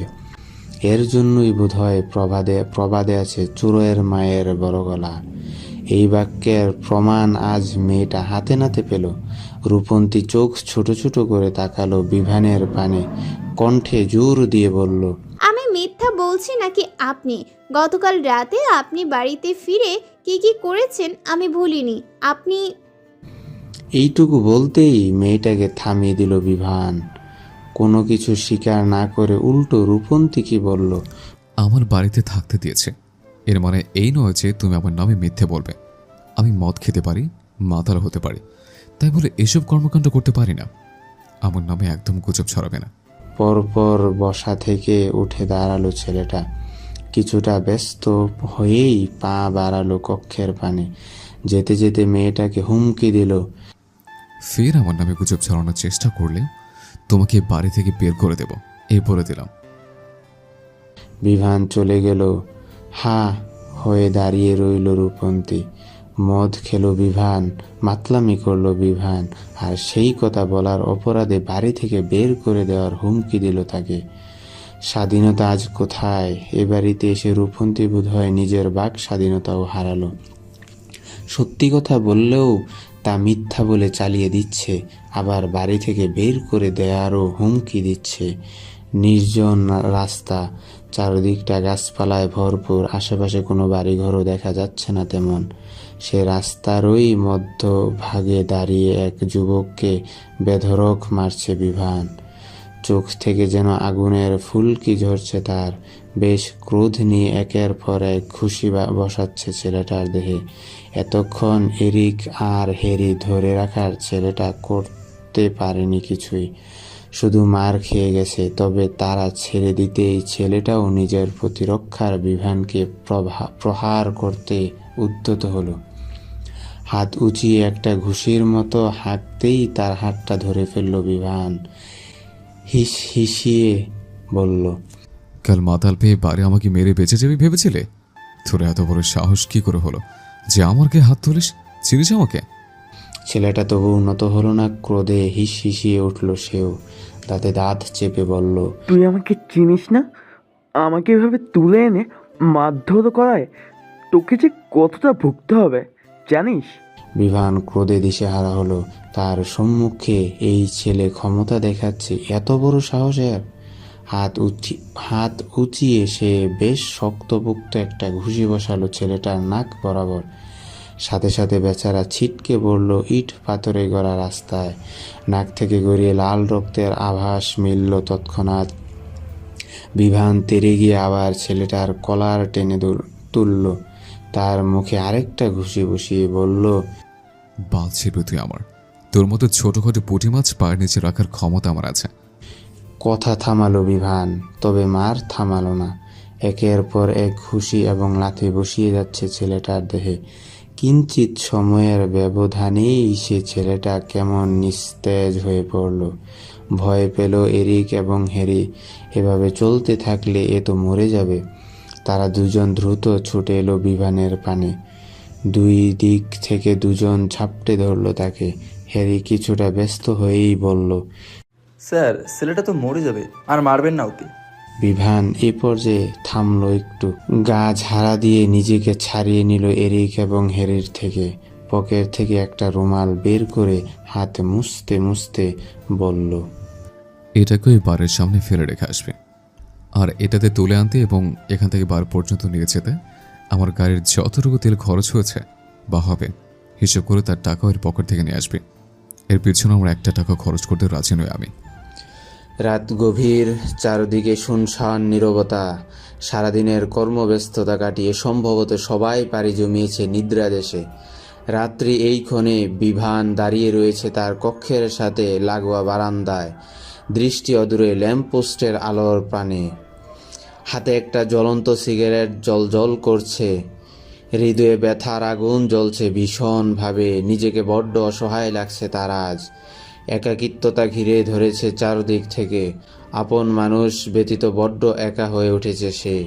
এর জন্যই বোধহয় প্রবাদে আছে চোরের মায়ের বড় গলা। এই বাক্যের প্রমাণ আজ মেয়েটা হাতে নাতে পেল। রূপন্তী চোখ ছোট ছোট করে তাকালো বিভানের পানে, কণ্ঠে জোর দিয়ে বলল, আমি মিথ্যা বলছি নাকি আপনি? গতকাল রাতে আপনি বাড়িতে ফিরে কি কি করেছেন আমি ভুলিনি। আপনি এইটুকু বলতেই মেয়েটাকে থামিয়ে দিল বিভান। কোনো কিছু স্বীকার না করে উল্টো রূপন্তী কি বলল, আমার বাড়িতে থাকতে দিয়েছে, এর মানে এই নয় যে তুমি আমার নামে মিথ্যে বলবে। আমি মদ খেতে পারি, মাতাল হতে পারি, তাই বলে এসব কর্মকাণ্ড করতে পারি না। আমার নামে একদম গুজব ছড়াবে না। পরপর বসা থেকে উঠে দাঁড়ালো ছেলেটা। কিছুটা ব্যস্ত হয়েই পা বাড়ালো কক্ষের পানে। যেতে যেতে মেয়েটাকে হুমকি দিল, ফের আমার নামে গুজব ছড়ানোর চেষ্টা করলে তোমাকে বাড়ি থেকে বের করে দেব, এই বলে দিলাম। বিভান চলে গেল। হা হয়ে দাঁড়িয়ে রইল রূপন্তী। মদ খেলো বিভান, মাতলামি করলো বিভান, আর সেই কথা বলার অপরাধে বাড়ি থেকে বের করে দেওয়ার হুমকি দিল তাকে। স্বাধীনতা আজ কোথায়? এ বাড়িতে এসে রূপন্তী বোধহয় নিজের বাক স্বাধীনতাও হারালো। সত্যি কথা বললেও তা মিথ্যা বলে চালিয়ে দিচ্ছে, আবার বাড়ি থেকে বের করে দেওয়ারও হুমকি দিচ্ছে। নির্জন রাস্তা, চারদিকটা গাছপালায় ভরপুর, আশেপাশে কোনো বাড়িঘরও দেখা যাচ্ছে না তেমন। সে রাস্তারই মধ্যভাগে দাঁড়িয়ে এক যুবককে বেধড়ক মারছে বিভান। চোখ থেকে যেন আগুনের ফুলকি ঝরছে তার। বেশ ক্রোধ নিয়ে একের পর এক ঘুষি বসাচ্ছে ছেলেটার দেহে। এতক্ষণ এরিক আর হ্যারি ধরে রাখার ছেলেটা করতে পারেনি কিছুই, শুধু মার খেয়ে গেছে। তবে তারা ছেড়ে দিতেই ছেলেটাও নিজের প্রতিরক্ষার বিভানকে প্রহার করতে উদ্যত হলো। হাত উঁচিয়ে একটা ঘুষির মতো হাঁকতেই তার হাতটা ধরে ফেলল বিভান। হিসিয়ে বলল, কাল মাতাল পেয়ে বাড়ি আমাকে মেরে বেঁচে যাবি ভেবেছিলে? তোর এত বড় সাহস কি করে হলো যে আমার গায়ে হাত তুলিস? চিনিস আমাকে? ছেলেটা তবু উন্নত হলো না। ক্রোধে হিসিয়ে উঠল সেও, দাঁতে দাঁত চেপে বলল, তুই আমাকে চিনিস না? আমাকে এভাবে তুলে এনে মারধর করায় তোকে যে কতটা ভুগতে হবে জানিস? বিভান ক্রোধে দিশেহারা হলো। তার সম্মুখে এই ছেলে ক্ষমতা দেখাচ্ছে, এত বড় সাহসের! হাত উঁচিয়ে সে বেশ শক্তপোক্ত একটা ঘুষি বসালো ছেলেটার নাক বরাবর। সাথে সাথে বেচারা ছিটকে পড়ল ইট পাথরে গড়া রাস্তায়। নাক থেকে গড়িয়ে লাল রক্তের আভাস মিলল তৎক্ষণাৎ। বিভান তেরে গিয়ে আবার ছেলেটার কলার টেনে তুলল, তার মুখে আরেকটা ঘুষি বসিয়ে বলল, বাল ছিড়বে তুই আমার। তোর মতো ছোটখাটো পুঁটি মাছ পায়ের নিচে রাখার ক্ষমতা আমার আছে। কথা থামালো বিভান, তবে মার থামালো না। একের পর এক ঘুষি এবং লাথি বসিয়ে যাচ্ছে ছেলেটার দেহে। কিঞ্চিত সময়ের ব্যবধানেই সে ছেলেটা কেমন নিস্তেজ হয়ে পড়ল। ভয় পেল এরিক এবং হ্যারি। এভাবে চলতে থাকলে এ তো মরে যাবে। তারা দুজন দ্রুত ছুটে এলো বিভানের পানে। দুই দিক থেকে দুজন ঝাপটে ধরল তাকে। হ্যারি কিছুটা ব্যস্ত হয়েই বলল, স্যার, ছেলেটা তো মরে যাবে, আর মারবেন না ওকে। বিভান এ পর্যায়ে থামলো একটু। গা ঝাড়া দিয়ে নিজেকে ছাড়িয়ে নিল এরিক এবং হ্যারির থেকে। পকেট থেকে একটা রুমাল বের করে হাতে মুছতে মুছতে বলল, এটাকে ওই বারের সামনে ফেলে রেখে আসবে, আর এটাতে তুলে আনতে এবং এখান থেকে বার পর্যন্ত নিয়ে যেতে আমার গাড়ির যতটুকু তেল খরচ হয়েছে বা হবে হিসেব করে তার টাকা ওর পকেট থেকে নিয়ে আসবে। এর পিছনে আমার একটা টাকা খরচ করতে রাজি নই আমি। রাত গভীর, চারদিকে শুনশান নীরবতা। সারাদিনের কর্মব্যস্ততা কাটিয়ে সম্ভবত সবাই পাড়ি জমিয়েছে নিদ্রা দেশে। রাত্রি এই ক্ষণে বিভান দাঁড়িয়ে রয়েছে তার কক্ষের সাথে লাগোয়া বারান্দায়, দৃষ্টি অদূরে ল্যাম্পপোস্টের আলোর প্রাণে। হাতে একটা জ্বলন্ত সিগারেট জ্বলজ্বল করছে, হৃদয়ে ব্যথার আগুন জ্বলছে ভীষণভাবে। নিজেকে বড্ড অসহায় লাগছে তার আজ। একাকিত্বতা ঘিরে ধরেছে চারদিক থেকে, আপন মানুষ ব্যতীত বড্ড একা হয়ে উঠেছে সে।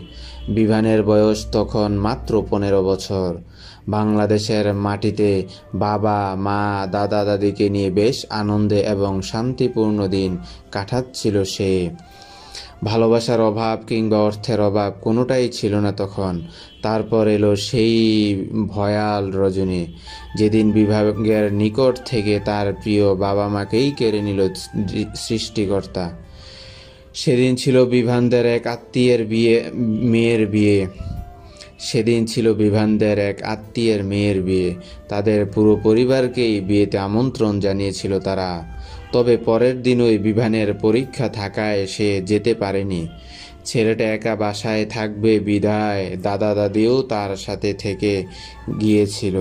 বিভানের বয়স তখন মাত্র 15 বছর। বাংলাদেশের মাটিতে বাবা মা দাদা দাদিকে নিয়ে বেশ আনন্দে এবং শান্তিপূর্ণ দিন কাটাচ্ছিল সে। ভালোবাসার অভাব কিংবা অর্থের অভাব কোনোটাই ছিল না তখন। তারপর এলো সেই ভয়াল রজনী, যেদিন বিভাগের নিকট থেকে তার প্রিয় বাবা মাকেই কেড়ে নিল সৃষ্টিকর্তা। সেদিন ছিল বিভানদের এক আত্মীয়ের মেয়ের বিয়ে। সেদিন ছিল বিভানদের এক আত্মীয়ের মেয়ের বিয়ে। তাদের পুরো পরিবারকেই বিয়েতে আমন্ত্রণ জানিয়েছিল তারা। তবে পরের দিন ওই বিভানের পরীক্ষা থাকায় সে যেতে পারেনি। ছেলেটা একা বাসায় থাকবে বিধায় দাদা দাদিও তার সাথে থেকে গিয়েছিল।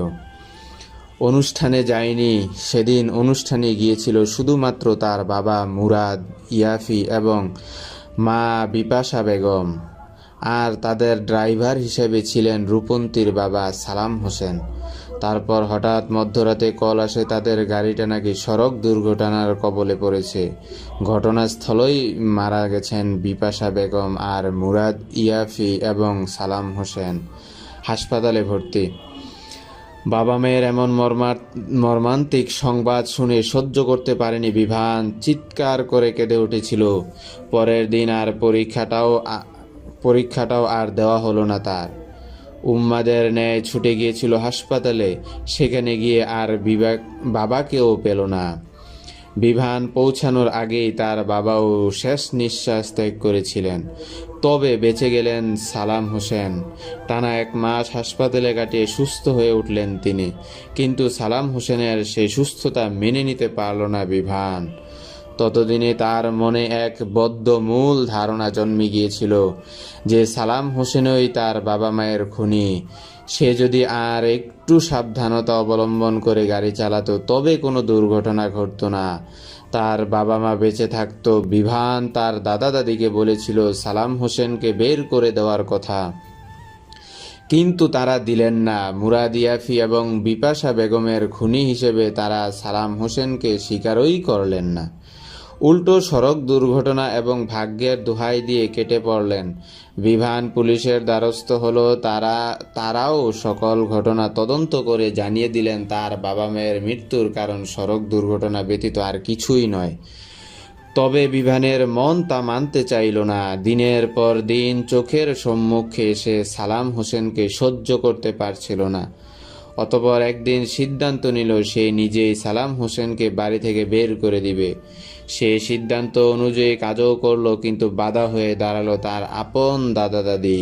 অনুষ্ঠানে যায়নি। সেদিন অনুষ্ঠানে গিয়েছিল শুধুমাত্র তার বাবা মুরাদ, ইয়াফি এবং মা বিপাশা বেগম। আর তাদের ড্রাইভার হিসেবে ছিলেন রূপন্তীর বাবা সালাম হোসেন। তারপর হঠাৎ মধ্যরাতে কল আসে তাদের গাড়িটা নাকি সড়ক দুর্ঘটনার কবলে পড়েছে। ঘটনাস্থলেই মারা গেছেন বিপাশা বেগম আর মুরাদ, ইয়াফি এবং সালাম হোসেন হাসপাতালে ভর্তি। বাবা মেয়ের এমন মর্মান্তিক সংবাদ শুনে সহ্য করতে পারেনি বিভান, চিৎকার করে কেঁদে উঠেছিল। পরের দিন আর পরীক্ষাটাও আর দেওয়া হলো না তার। উম্মাদের ন্যায় ছুটে গিয়েছিল হাসপাতালে। সেখানে গিয়ে আর বাবাকেও পেল না। বিভান পৌঁছানোর আগেই তার বাবাও শেষ নিঃশ্বাস ত্যাগ করেছিলেন। তবে বেঁচে গেলেন সালাম হোসেন। টানা 1 মাস হাসপাতালে কাটিয়ে সুস্থ হয়ে উঠলেন তিনি। কিন্তু সালাম হোসেনের সেই সুস্থতা মেনে নিতে পারল না বিভান। ততদিনে তার মনে এক বদ্ধমূল ধারণা জন্মে গিয়েছিল যে সালাম হোসেনই তার বাবা মায়ের খুনি। সে যদি আর একটু সাবধানতা অবলম্বন করে গাড়ি চালাতো তবে কোনো দুর্ঘটনা ঘটতো না, তার বাবা মা বেঁচে থাকতো। বিভান তার দাদা দাদিকে বলেছিল সালাম হোসেনকে বের করে দেওয়ার কথা, কিন্তু তারা দিলেন না। মুরাদ, ইয়াফি এবং বিপাশা বেগমের খুনি হিসেবে তারা সালাম হোসেনকে স্বীকারই করলেন না। উল্টো সড়ক দুর্ঘটনা এবং ভাগ্যের দোহাই দিয়ে কেটে পড়লেন। বিভান পুলিশের দ্বারস্থ হলো। তারাও সকল ঘটনা তদন্ত করে জানিয়ে দিলেন তার বাবা মায়ের মৃত্যুর কারণ সড়ক দুর্ঘটনা ব্যতীত আর কিছুই নয়। তবে বিভানের মন তা মানতে চাইল না। দিনের পর দিন চোখের সম্মুখে এসে সালাম হোসেনকে সহ্য করতে পারছিল না। অতঃপর একদিন সিদ্ধান্ত নিল সে নিজেই সালাম হোসেনকে বাড়ি থেকে বের করে দিবে। সে সিদ্ধান্ত অনুযায়ী কাজও করলো, কিন্তু বাধা হয়ে দাঁড়ালো তার আপন দাদা দাদি।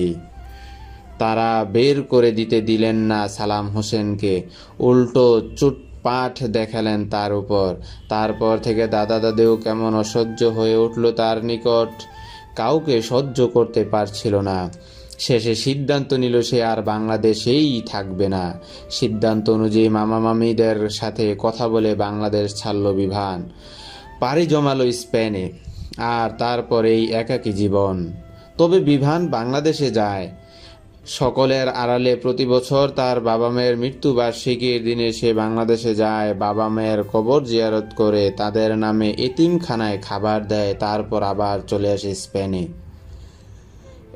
তারা বের করে দিতে দিলেন না সালাম হোসেনকে, উল্টো চুটপাট দেখালেন তার উপর। তারপর থেকে দাদা দাদিও কেমন অসহ্য হয়ে উঠল তার নিকট, কাউকে সহ্য করতে পারছিল না। শেষে সিদ্ধান্ত নিল সে আর বাংলাদেশেই থাকবে না। সিদ্ধান্ত অনুযায়ী মামা মামিদের সাথে কথা বলে বাংলাদেশ ছাড়ল বিভান, পাড়ি জমালো স্পেনে। আর তারপরেই একাকী জীবন। তবে বিভান বাংলাদেশে যায় সকলের আড়ালে। প্রতি বছর তার বাবা মায়ের মৃত্যুবার্ষিকীর দিনে সে বাংলাদেশে যায়, বাবা মায়ের কবর জিয়ারত করে, তাদের নামে এতিমখানায় খাবার দেয়, তারপর আবার চলে আসে স্পেনে।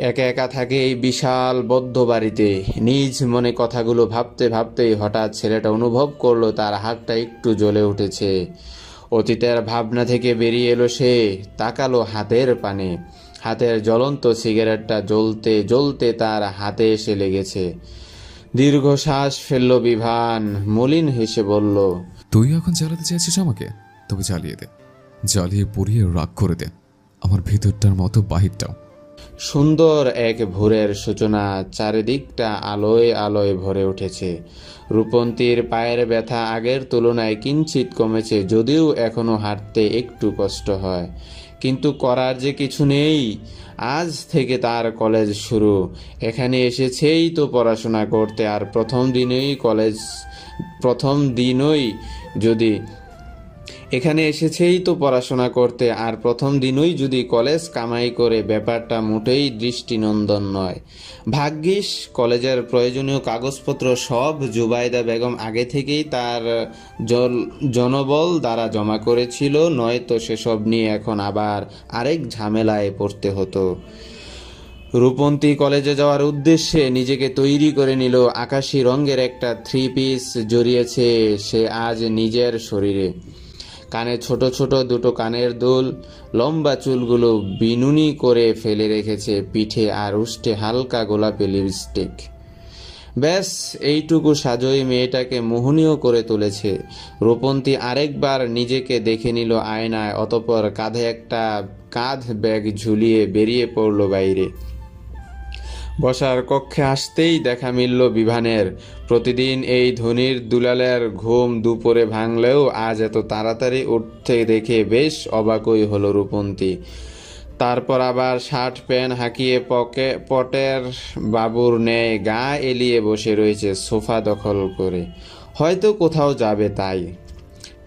একা একা থাকে এই বিশাল বদ্ধ বাড়িতে। নিজ মনে কথাগুলো ভাবতে ভাবতেই হঠাৎ ছেলেটা অনুভব করলো তার হাতটা একটু জ্বলে উঠেছে। অতীতের ভাবনা থেকে বেরিয়ে এলো সে, তাকালো হাতের পানে। হাতের জ্বলন্ত সিগারেটটা জ্বলতে জ্বলতে তার হাতে এসে লেগেছে। দীর্ঘশ্বাস ফেলল বিভান, মলিন হেসে বলল, তুই এখন জ্বালাতে চাইছিস আমাকে? তবে জ্বালিয়ে দে, জ্বালিয়ে পুড়িয়ে রাগ করে দে, আমার ভিতরটার মতো বাহিরটাও। সুন্দর এক ভোরের সূচনা, চারিদিকটা আলোয় আলোয় ভরে উঠেছে। রূপন্তীর পায়ের ব্যথা আগের তুলনায় কিঞ্চিত কমেছে, যদিও এখনো হাঁটতে একটু কষ্ট হয়, কিন্তু করার যে কিছু নেই। আজ থেকে তার কলেজ শুরু। এখানে এসেছেই তো পড়াশোনা করতে, আর প্রথম দিনই যদি কলেজ কামাই করে, ব্যাপারটা মোটেই দৃষ্টিনন্দন নয়। ভাগ্যিস কলেজের প্রয়োজনীয় কাগজপত্র সব জুবাইদা বেগম আগে থেকেই তার জনবল দ্বারা জমা করেছিল, নয়তো সেসব নিয়ে এখন আবার আরেক ঝামেলায় পড়তে হতো। রূপন্তী কলেজে যাওয়ার উদ্দেশ্যে নিজেকে তৈরি করে নিল। আকাশি রঙের একটা 3 পিস জড়িয়েছে সে আজ নিজের শরীরে। কানে ছোট ছোট দুটো কানের দুল, লম্বা চুলগুলো বিনুনি করে ফেলে রেখেছে পিঠে, আর উষ্ঠে হালকা গোলাপি লিপস্টিক। ব্যাস এইটুকু সাজই মেয়েটাকে মোহনীয় করে তুলেছে। রূপন্তী আরেকবার নিজেকে দেখে নিল আয়নায়, অতঃপর কাঁধে একটা কাঁধ ব্যাগ ঝুলিয়ে বেরিয়ে পড়ল বাইরে। বসার কক্ষে আসতেই দেখা মিলল বিভানের। প্রতিদিন এই ধনির দুলালের ঘুম দুপুরে ভাঙলেও আজ এত তাড়াতাড়ি উঠতে দেখে বেশ অবাকই হলো রূপন্তী। তারপর আবার শার্ট প্যান্ট হাঁকিয়ে পটের বাবুর ন্যায় গা এলিয়ে বসে রয়েছে সোফা দখল করে, হয়তো কোথাও যাবে তাই।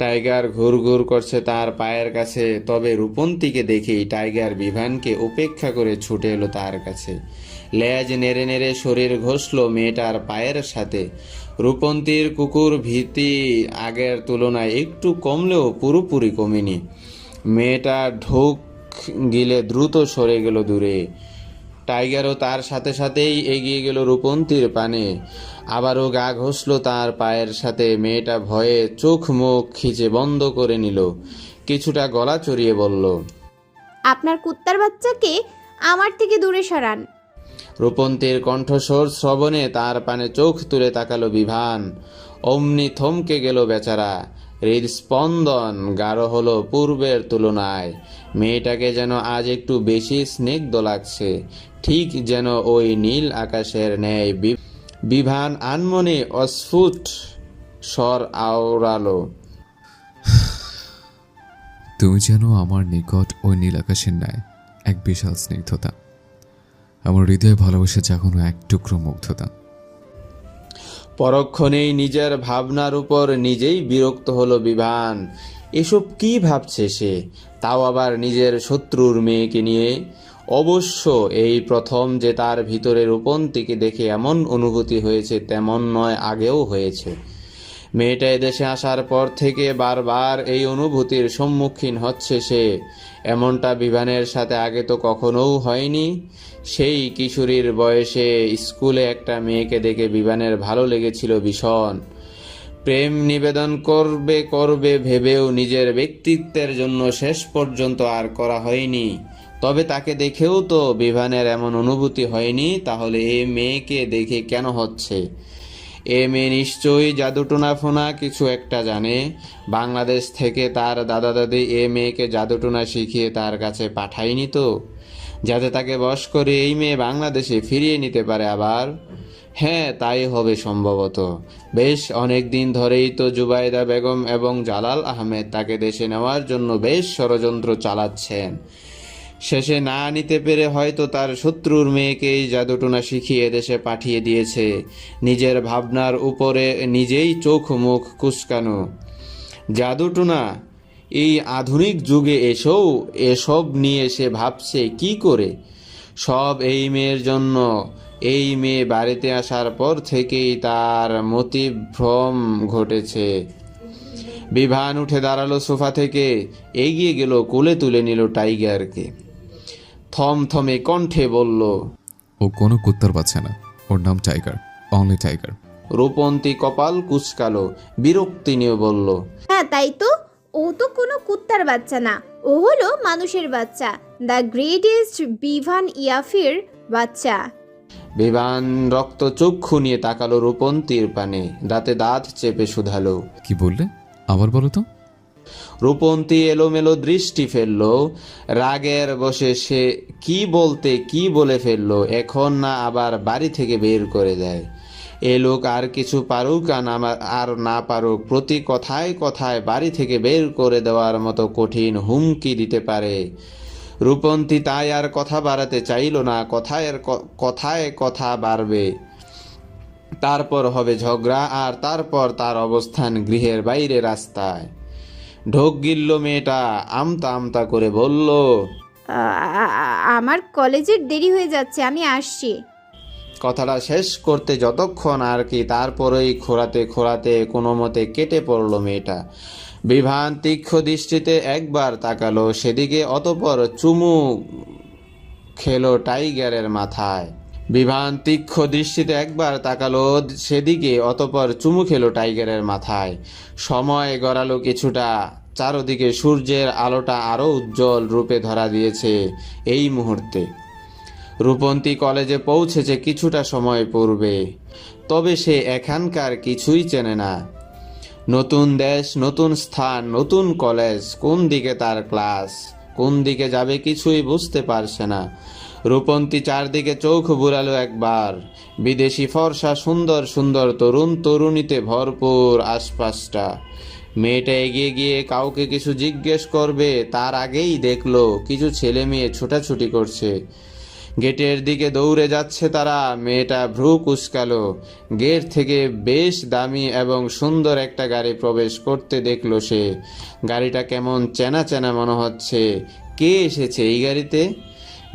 টাইগার ঘুরঘুর করছে তার পায়ের কাছে, তবে রূপন্তীকে দেখেই টাইগার বিভানকে উপেক্ষা করে ছুটে এলো তার কাছে। লেজ নেড়ে নেড়ে শরীর ঘষল মেয়েটার পায়ের সাথে। রূপন্তীর কুকুর ভীতি আগের তুলনায় একটু কমলেও পুরোপুরি কমেনি। মেয়েটা ঢোক গিলে দ্রুত সরে গেল দূরে। টাইগারও তার সাথে সাথেই এগিয়ে গেল রূপন্তীর পানে, আবারও গা ঘষল তার পায়ের সাথে। মেয়েটা ভয়ে চোখ মুখ খিচে বন্ধ করে নিল, কিছুটা গলা চড়িয়ে বলল, আপনার কুত্তার বাচ্চাকে আমার থেকে দূরে সরান। রূপন্তীর কণ্ঠস্বর শ্রবণে তার পানে চোখ তুলে তাকালো বিভান। অমনি থমকে গেল বেচারা। হৃদস্পন্দন গাঢ় হলো পূর্বের তুলনায়। মেয়েটাকে যেন আজ একটু বেশি স্নিগ্ধ লাগছে, ঠিক যেন ওই নীল আকাশের ন্যায়। বিভান আনমনে অস্ফুট স্বর আওড়ালো, তুমি যেন আমার নিকট ওই নীল আকাশের ন্যায়, এক বিশাল স্নিগ্ধতা, আমার হৃদয়ে ভালোবাসা জাগানো এক টুকরো মুগ্ধতা। পরক্ষণেই নিজের ভাবনার উপর নিজেই বিরক্ত হলো বিভান। এসব কি ভাবছে সে, তাও আবার নিজের শত্রুর মেয়েকে নিয়ে। অবশ্য এই প্রথম যে তার ভিতরে রূপন্তীকে দেখে এমন অনুভূতি হয়েছে তেমন নয়, আগেও হয়েছে। মেয়েটা এদেশে আসার পর থেকে বারবার এই অনুভূতির সম্মুখীন হচ্ছে সে। এমনটা বিভানের সাথে আগে তো কখনোও হয়নি। সেই কিশোরীর বয়সে স্কুলে একটা মেয়েকে দেখে বিভানের ভালো লেগেছিল ভীষণ। প্রেম নিবেদন করবে ভেবেও নিজের ব্যক্তিত্বের জন্য শেষ পর্যন্ত আর করা হয়নি। তবে তাকে দেখেও তো বিভানের এমন অনুভূতি হয়নি, তাহলে এই মেয়েকে দেখে কেন হচ্ছে? এ মেয়ে নিশ্চয়ই জাদুটোনা ফোনা কিছু একটা জানে। বাংলাদেশ থেকে তার দাদা দাদি এ মেয়েকে জাদুটোনা শিখিয়ে তার কাছে পাঠায়নি তো, যাতে তাকে বশ করে এই মেয়ে বাংলাদেশে ফিরিয়ে নিতে পারে আবার। হ্যাঁ, তাই হবে সম্ভবত। বেশ অনেক দিন ধরেই তো জুবাইদা বেগম এবং জালাল আহমেদ তাকে দেশে নেওয়ার জন্য বেশ ষড়যন্ত্র চালাচ্ছেন। শেষে না নিতে পেরে হয়তো তার শত্রুর মেয়েকেই জাদুটোনা শিখিয়ে দেশে পাঠিয়ে দিয়েছে। নিজের ভাবনার উপরে নিজেই চোখ মুখ কুঁচকানো। জাদুটোনা এই আধুনিক যুগে এসব নিয়ে সে ভাবছে কি করে? সব এই মেয়ের জন্য। এই মেয়ে বাড়িতে আসার পর থেকেই তার মতিভ্রম ঘটেছে। বিভান উঠে দাঁড়ালো সোফা থেকে, এগিয়ে গেল, কোলে তুলে নিল টাইগারকে। থমথমে কণ্ঠে বলল, ও কোনো কুত্তার বাচ্চা না, ওর নাম টাইগার, অনলি টাইগার। রূপন্তী কপাল কুঁচকালো, বিরক্তি নিয়ে বলল, হ্যাঁ তাই তো, ও তো কোনো কুত্তার বাচ্চা না, ও হলো মানুষের বাচ্চা, দ্য গ্রেটেস্ট বিভান ইয়াফির বাচ্চা। বিভান রক্ত চক্ষু নিয়ে তাকালো রূপন্তীর পানে, দাঁতে দাঁত চেপে শুধালো, কি বললে? আবার বলো তো। রূপন্তী এলোমেলো দৃষ্টি ফেলল। রাগের বশে সে কি বলতে কি বলে ফেলল, এখন না আবার বাড়ি থেকে বের করে দেয়। এ লোক আর কিছু পারুক আর না পারুক, প্রতি কথায় কথায় বাড়ি থেকে বের করে দেওয়ার মতো কঠিন হুমকি দিতে পারে। রূপন্তী তাই আর কথা বাড়াতে চাইল না। কথায় কথা বাড়বে, তারপর হবে ঝগড়া, আর তারপর তার অবস্থান গৃহের বাইরে রাস্তায়। ঢোক গিলল মেয়েটা, আমতা আমতা করে বলল, আমার কলেজের দেরি হয়ে যাচ্ছে, আমি আসছি। কথাটা শেষ করতে যতক্ষণ আর কি, তারপরেই খোঁড়াতে খোঁড়াতে কোনো মতে কেটে পড়ল মেয়েটা। বিভান তীক্ষ্ণ দৃষ্টিতে একবার তাকালো সেদিকে, অতঃপর চুমু খেলো টাইগারের মাথায়। বিভান তীক্ষ্ণ দৃষ্টিতে একবার তাকালো সেদিকে, অতঃপর চুমু খেলো টাইগারের মাথায়। সময় গড়ালো কিছুটা। চারদিকে সূর্যের আলোটা আরো উজ্জ্বল রূপে ধরা দিয়েছে এই মুহূর্তে। রূপন্তী কলেজে পৌঁছেছে কিছুটা সময় পূর্বে, তবে সে এখানকার কিছুই চেনে না। নতুন দেশ, নতুন স্থান, নতুন কলেজ, কোন দিকে তার ক্লাস, কোন দিকে যাবে কিছুই বুঝতে পারছে না। রূপন্তী চারদিকে চোখ বুলালো একবার। বিদেশি ফর্সা সুন্দর সুন্দর তরুণ তরুণীতে ভরপুর আশপাশটা। মেয়েটা এগিয়ে গিয়ে কাউকে কিছু জিজ্ঞেস করবে তার আগেই দেখলো কিছু ছেলে মেয়ে ছোটাছুটি করছে। গেটের দিকে দৌড়ে যাচ্ছে তারা। মেয়েটা ভ্রু কুঁচকালো। গেট থেকে বেশ দামি এবং সুন্দর একটা গাড়ি প্রবেশ করতে দেখলো সে। গাড়িটা কেমন চেনা চেনা মনে হচ্ছে। কে এসেছে এই গাড়িতে?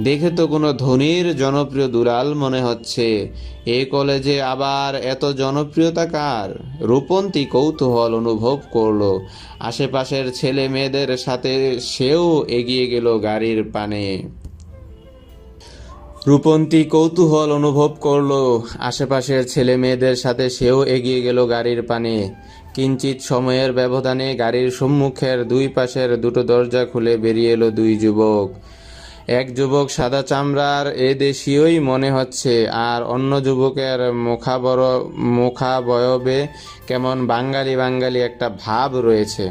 দেখে তো কোনো ধনীর জনপ্রিয় দুলাল মনে হচ্ছে। এই কলেজে আবার এত জনপ্রিয়তা কার? রূপন্তী কৌতূহল অনুভব করলো। আশেপাশের ছেলে মেয়েদের সাথে সেও এগিয়ে গেল গাড়ির পানে। রূপন্তী কৌতূহল অনুভব করলো। আশেপাশের ছেলে মেয়েদের সাথে সেও এগিয়ে গেল গাড়ির পানে। কিঞ্চিত সময়ের ব্যবধানে গাড়ির সম্মুখের দুই পাশের দুটো দরজা খুলে বেরিয়ে এলো দুই যুবক। এক যুবক সাদা চামড়ার, এ দেশীয়ই মনে হচ্ছে, আর অন্য যুবকের মুখাবয়বে কেমন বাঙালি বাঙালি একটা ভাব রয়েছে।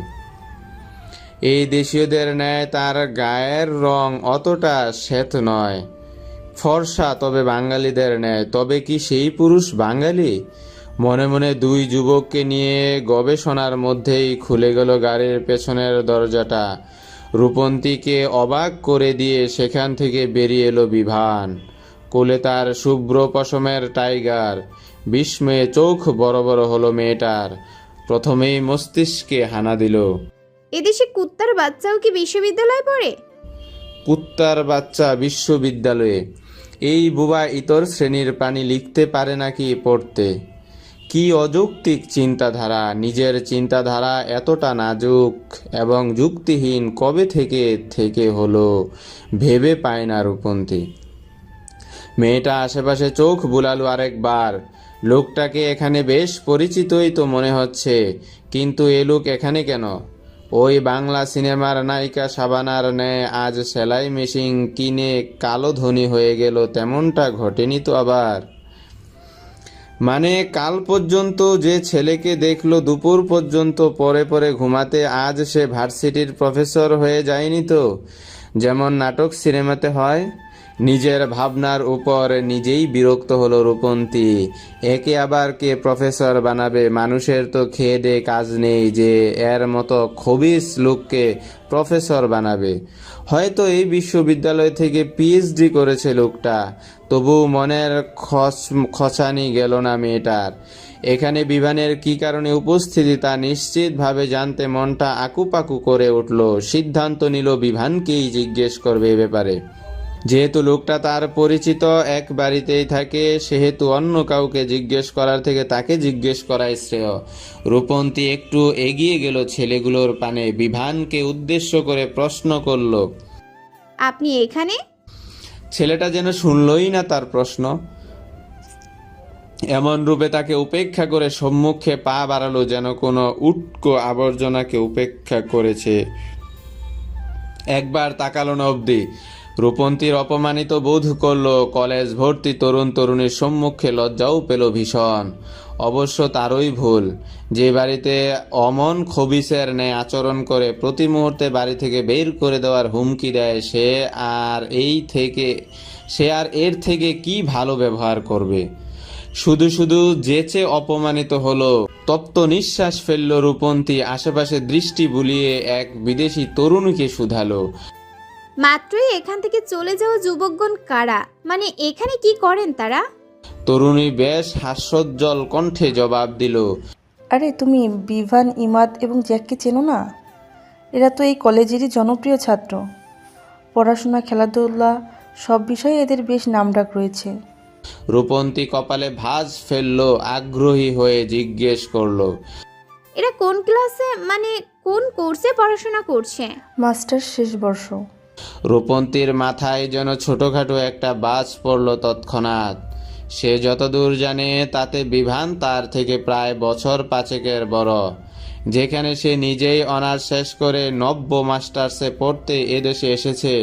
এই দেশীয়দের ন্যায় তার গায়ের রং অতটা শ্বেত নয়, ফর্সা, তবে বাঙালিদের ন্যায়। তবে কি সেই পুরুষ বাঙালি? মনে মনে দুই যুবককে নিয়ে গবেষণার মধ্যেই খুলে গেল গাড়ির পেছনের দরজাটা। রূপন্তীকে অবাক করে দিয়ে সেখান থেকে বেরিয়ে এলো বিভান। কোলে তার শুভ্র পশমের টাইগার। বিস্ময়ে চোখ বড় বড় হলো মেয়েটার। প্রথমেই মস্তিষ্কে হানা দিল, এদেশে কুত্তার বাচ্চাও কি বিশ্ববিদ্যালয়ে পড়ে? কুত্তার বাচ্চা বিশ্ববিদ্যালয়ে? এই বুবা ইতর শ্রেণীর প্রাণী লিখতে পারে নাকি পড়তে? কি অযৌক্তিক চিন্তাধারা! নিজের চিন্তাধারা এতটা নাজুক এবং যুক্তিহীন কবে থেকে হলো ভেবে পায় না রূপন্তী। মেয়েটা আশেপাশে চোখ বুলালো আরেকবার। লোকটাকে এখানে বেশ পরিচিতই তো মনে হচ্ছে, কিন্তু এ লোক এখানে কেন? ওই বাংলা সিনেমার নায়িকা শাবানার ন্যায় আজ সেলাই মেশিন কিনে কালো ধনী হয়ে গেল, তেমনটা ঘটেনি তো আবার? মানে কাল পর্যন্ত যে ছেলেকে দেখলো দুপুর পর্যন্ত পরে পরে ঘুমাতে, আজ সে ভার্সিটির প্রফেসর হয়ে যায়নি তো, যেমন নাটক সিনেমাতে হয়? নিজের ভাবনার উপর নিজেই বিরক্ত হলো রূপন্তী। একে আবার কে প্রফেসর বানাবে? মানুষের তো খেয়ে দে কাজ নেই যে এর মতো খবিস লোককে প্রফেসর বানাবে। হয়তো এই বিশ্ববিদ্যালয় থেকে পিএইচডি করেছে লোকটা, তবু মনের খসানি গেল না মেয়েটার। এখানে বিভানের কি কারণে উপস্থিতি তা নিশ্চিতভাবে জানতে মনটা আকুপাকু করে উঠল। সিদ্ধান্ত নিল বিভানকেই জিজ্ঞেস করবে এ ব্যাপারে। যেহেতু লোকটা তার পরিচিত, এক বাড়িতেই থাকে, সেহেতু অন্য কাউকে জিজ্ঞেস করার থেকে তাকে জিজ্ঞেস করাই শ্রেয়। রূপন্তী একটু এগিয়ে গেল ছেলেগুলোর পানে। বিভানকে উদ্দেশ্য করে প্রশ্ন করল, আপনি এখানে? ছেলেটা যেন শুনলই না তার প্রশ্ন। এমন রূপে তাকে উপেক্ষা করে সম্মুখে পা বাড়ালো, যেন কোনো উটকো আবর্জনাকে উপেক্ষা করেছে। একবার তাকালো না অবধি। রূপন্তীর অপমানিত বোধ করল। কলেজ ভর্তি তরুণ তরুণীর সম্মুখে লজ্জাও পেল ভীষণ। অবশ্য তারই ভুল। যে বাড়িতে অমন খবিসের ন্যায় আচরণ করে প্রতি মুহূর্তে বাড়ি থেকে বের করে দেওয়ার হুমকি দেয়, সে আর এর থেকে কি ভালো ব্যবহার করবে। শুধু শুধু যেচে অপমানিত হলো। তপ্ত নিঃশ্বাস ফেলল রূপন্তী, আশেপাশে দৃষ্টি বুলিয়ে এক বিদেশি তরুণীকে শুধালো। মাত্রই এখান থেকে চলে যাওয়া যুবকগণ কারা? মানে এখানে কি করেন তারা? তরুণী বেশ হাস্যোজ্জ্বল কণ্ঠে জবাব দিল, আরে তুমি বিভান, ইমাদ এবং জ্যাককে চেনো না? এরা তো এই কলেজেরই জনপ্রিয় ছাত্র। পড়াশোনা, খেলাধুলা সব বিষয়ে এদের বেশ নামডাক রয়েছে। রূপন্তী কপালে ভাঁজ ফেলল, আগ্রহী হয়ে জিজ্ঞেস করলো, এরা কোন ক্লাসে, মানে কোন কোর্সে পড়াশোনা করছে? মাস্টার্স শেষ বর্ষ। রূপন্তীর মাথায় যেন ছোটখাটো একটা বাজ পড়ল তৎক্ষণাৎ। সে যতদূর জানে তাতে বিভান তার থেকে প্রায় বছর 5 বড়। যেখানে সে নিজেই অনার্স শেষ করে নব্য মাস্টার্সে পড়তে এদেশে এসেছে,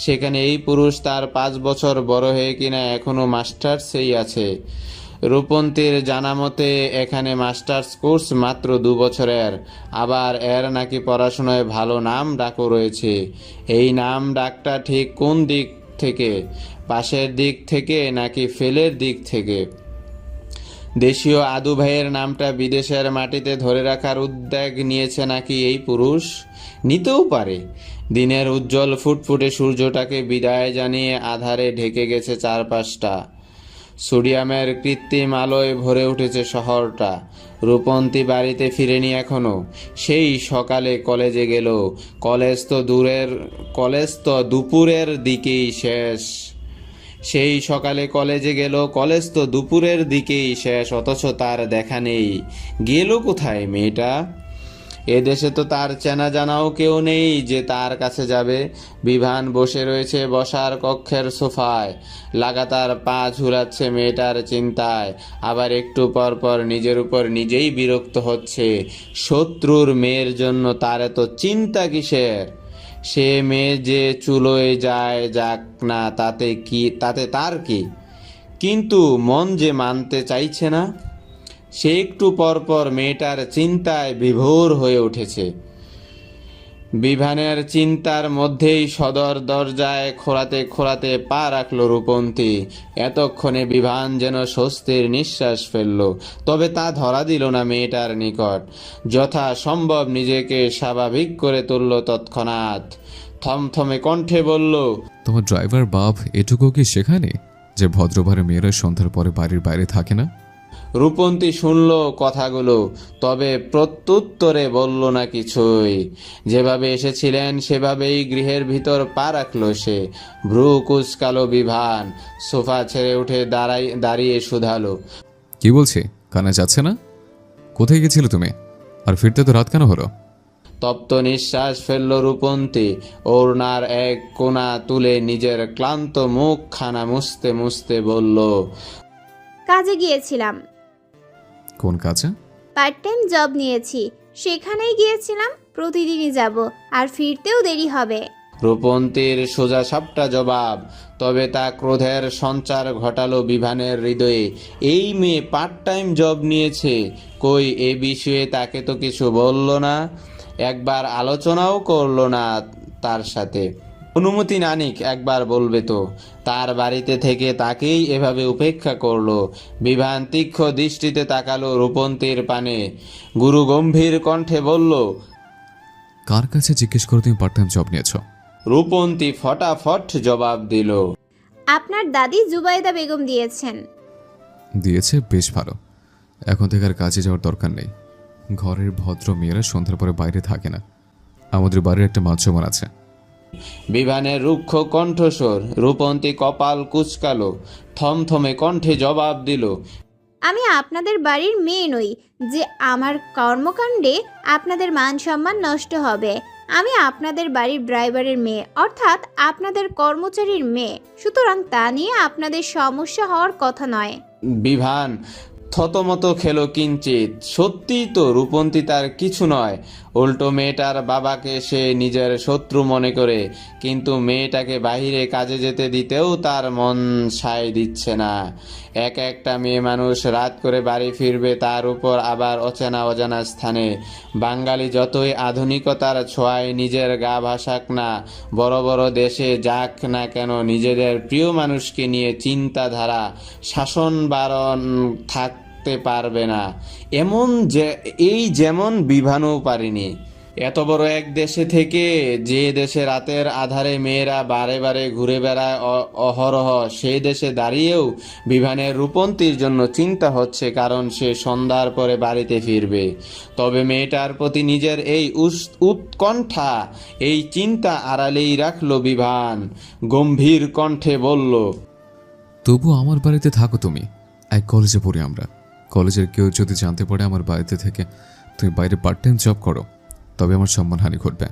সেখানে এই পুরুষ তার 5 বছর বড় হয়ে কিনা এখনো মাস্টার্সেই আছে। রূপন্তীর জানা মতে এখানে মাস্টার্স কোর্স মাত্র 2 বছরের। আবার এর নাকি পড়াশোনায় ভালো নাম ডাকও রয়েছে। এই নাম ডাকটা ঠিক কোন দিক থেকে? পাশের দিক থেকে নাকি ফেলের দিক থেকে? দেশীয় আদু ভাইয়ের নামটা বিদেশের মাটিতে ধরে রাখার উদ্যোগ নিয়েছে নাকি এই পুরুষ? নিতেও পারে। দিনের উজ্জ্বল ফুটফুটে সূর্যটাকে বিদায় জানিয়ে আধারে ঢেকে গেছে চারপাশটা। সোডিয়ামের কৃত্রিম আলোয় ভরে উঠেছে শহরটা। রূপন্তী বাড়িতে ফিরেনি এখনো। সেই সকালে কলেজে গেল। কলেজ তো দুপুরের দিকেই শেষ। সেই সকালে কলেজে গেল, কলেজ তো দুপুরের দিকেই শেষ, অথচ তার দেখা নেই। গেল কোথায় মেয়েটা? এদেশে তো তার চেনা জানাও কেউ নেই যে তার কাছে যাবে। বিভান বসে রয়েছে বসার কক্ষের সোফায়, লাগাতার পা ঝুলাচ্ছে মেয়েটার চিন্তায়। আবার একটু পর পর নিজের উপর নিজেই বিরক্ত হচ্ছে। শত্রুর মেয়ের জন্য তার এত চিন্তা কিসের? সে মেয়ে যে চুলোয় যায়, যাক না, তাতে তার কি? কিন্তু মন যে মানতে চাইছে না। সে একটু পর পর মেয়েটার চিন্তায় বিভোর হয়ে উঠেছে। বিভানের চিন্তার মধ্যেই সদর দরজায় খোলাতে খোলাতে পা রাখল রূপন্তী। এতক্ষণে বিভান যেন স্বস্তির নিঃশ্বাস ফেলল, তবে তা ধরা দিল না মেয়েটার নিকট। যথা সম্ভব নিজেকে স্বাভাবিক করে তুলল তৎক্ষণাৎ। থমথমে কণ্ঠে বলল, তোমার ড্রাইভার বাপ এটুকু কি শেখায়নি যে ভদ্রভারে মেয়েরা সন্ধ্যার পরে বাড়ির বাইরে থাকে না? রূপন্তী শুনল কথাগুলো, তবে প্রত্যুত্তরে বলল না কিছুই। যেভাবে এসেছিলেন সেভাবেই গৃহের ভিতর পা রাখল সে। ভ্রু কুচকালো বিভান। সোফা ছেড়ে উঠে দাঁড়িয়ে শুধালো, কি বলছি, কানে যাচ্ছে না? কোথায় গেছিলে তুমি? আর ফিরতে তো রাত কেন হলো? তপ্ত নিঃশ্বাস ফেলল রূপন্তী। ওড়নার এক কোণা তুলে নিজের ক্লান্ত মুখখানা মুছতে মুছতে বলল, কাজে গিয়েছিলাম। কোন কাজে? পার্ট টাইম জব নিয়েছি, সেখানেই গিয়েছিলাম। প্রতিদিনই যাব, আর ফিরতেও দেরি হবে। রূপন্তীর সোজা সাপটা জবাব, তবে তা ক্রোধের সঞ্চার ঘটালো বিভানের হৃদয়ে। এই মেয়ে পার্ট টাইম জব নিয়েছে, কই এ বিষয়ে তাকে তো কিছু বলল না, একবার আলোচনাও করলো না তার সাথে। অনুমতি না নিক, একবার বলবে তো। তার বাড়িতে থেকে তাকেই এভাবে উপেক্ষা করলো। বিভান তীক্ষ্ণ দৃষ্টিতে তাকালো রূপন্তীর পানে, গুরু গম্ভীর কণ্ঠে বলল, কার কাছে জিজ্ঞেস করে তুমি পার্ট টাইম জব নিয়েছো? রূপন্তী ফটাফট জবাব দিল, আপনার দাদি জুবাইদা বেগম দিয়েছেন। দিয়েছে, বেশ ভালো। এখন থেকে আর কাজে যাওয়ার দরকার নেই। ঘরের ভদ্র মেয়েরা সন্ধ্যার পরে বাইরে থাকে না। আমাদের বাড়ির একটা মাঝমান আছে। বিভানের রুক্ষ কণ্ঠস্বর। রূপন্তী কপাল কুচকালো, থমথমে কণ্ঠে জবাব দিল, আমি আপনাদের বাড়ির মেয়ে নই যে আমার কর্মকাণ্ডে আপনাদের মান সম্মান নষ্ট হবে। আমি আপনাদের বাড়ির ড্রাইভারের মেয়ে, অর্থাৎ আপনাদের কর্মচারীর মেয়ে। সুতরাং তা নিয়ে আপনাদের সমস্যা হওয়ার কথা নয়। বিভান থতমত খেলো কিঞ্চিত। সত্যিই তো রূপন্তী তার কিছু নয়। উল্টো মেয়েটার বাবাকে সে নিজের শত্রু মনে করে, কিন্তু মেয়েটাকে বাইরে কাজে যেতে দিতেও তার মন সায় দিচ্ছে না। একটা মেয়ে মানুষ রাত করে বাড়ি ফিরবে, তার উপর আবার অচেনা অজানা স্থানে। বাঙালি যতই আধুনিকতার ছোঁয়ায় নিজের গা ভাসাক না, বড় বড় দেশে যাক না কেন, নিজেদের প্রিয় মানুষকে নিয়ে চিন্তাধারা শাসন বারণ থাকতে পারবে না। যেমন বিভানও পারিনি। এত বড় এক দেশে থেকে, যে দেশে রাতের আধারে মেয়েরা বারে বারে ঘুরে বেড়ায় অহরহ, সেই দেশে দাঁড়িয়েও বিভানের রূপন্তীর জন্য চিন্তা হচ্ছে, কারণ সে সন্ধ্যার পরে বাড়িতে ফিরবে। তবে মেয়েটার প্রতি নিজের এই উৎকণ্ঠা, এই চিন্তা আড়ালেই রাখল বিভান। গম্ভীর কণ্ঠে বলল, তবু আমার বাড়িতে থাকো তুমি। এক কলেজে পড়ি আমরা। কলেজের কেউ যদি জানতে পারে আমার বাড়িতে থেকে তুমি বাইরে পার্ট টাইম জব করো, তবে আমার সম্মানহানি ঘটবে।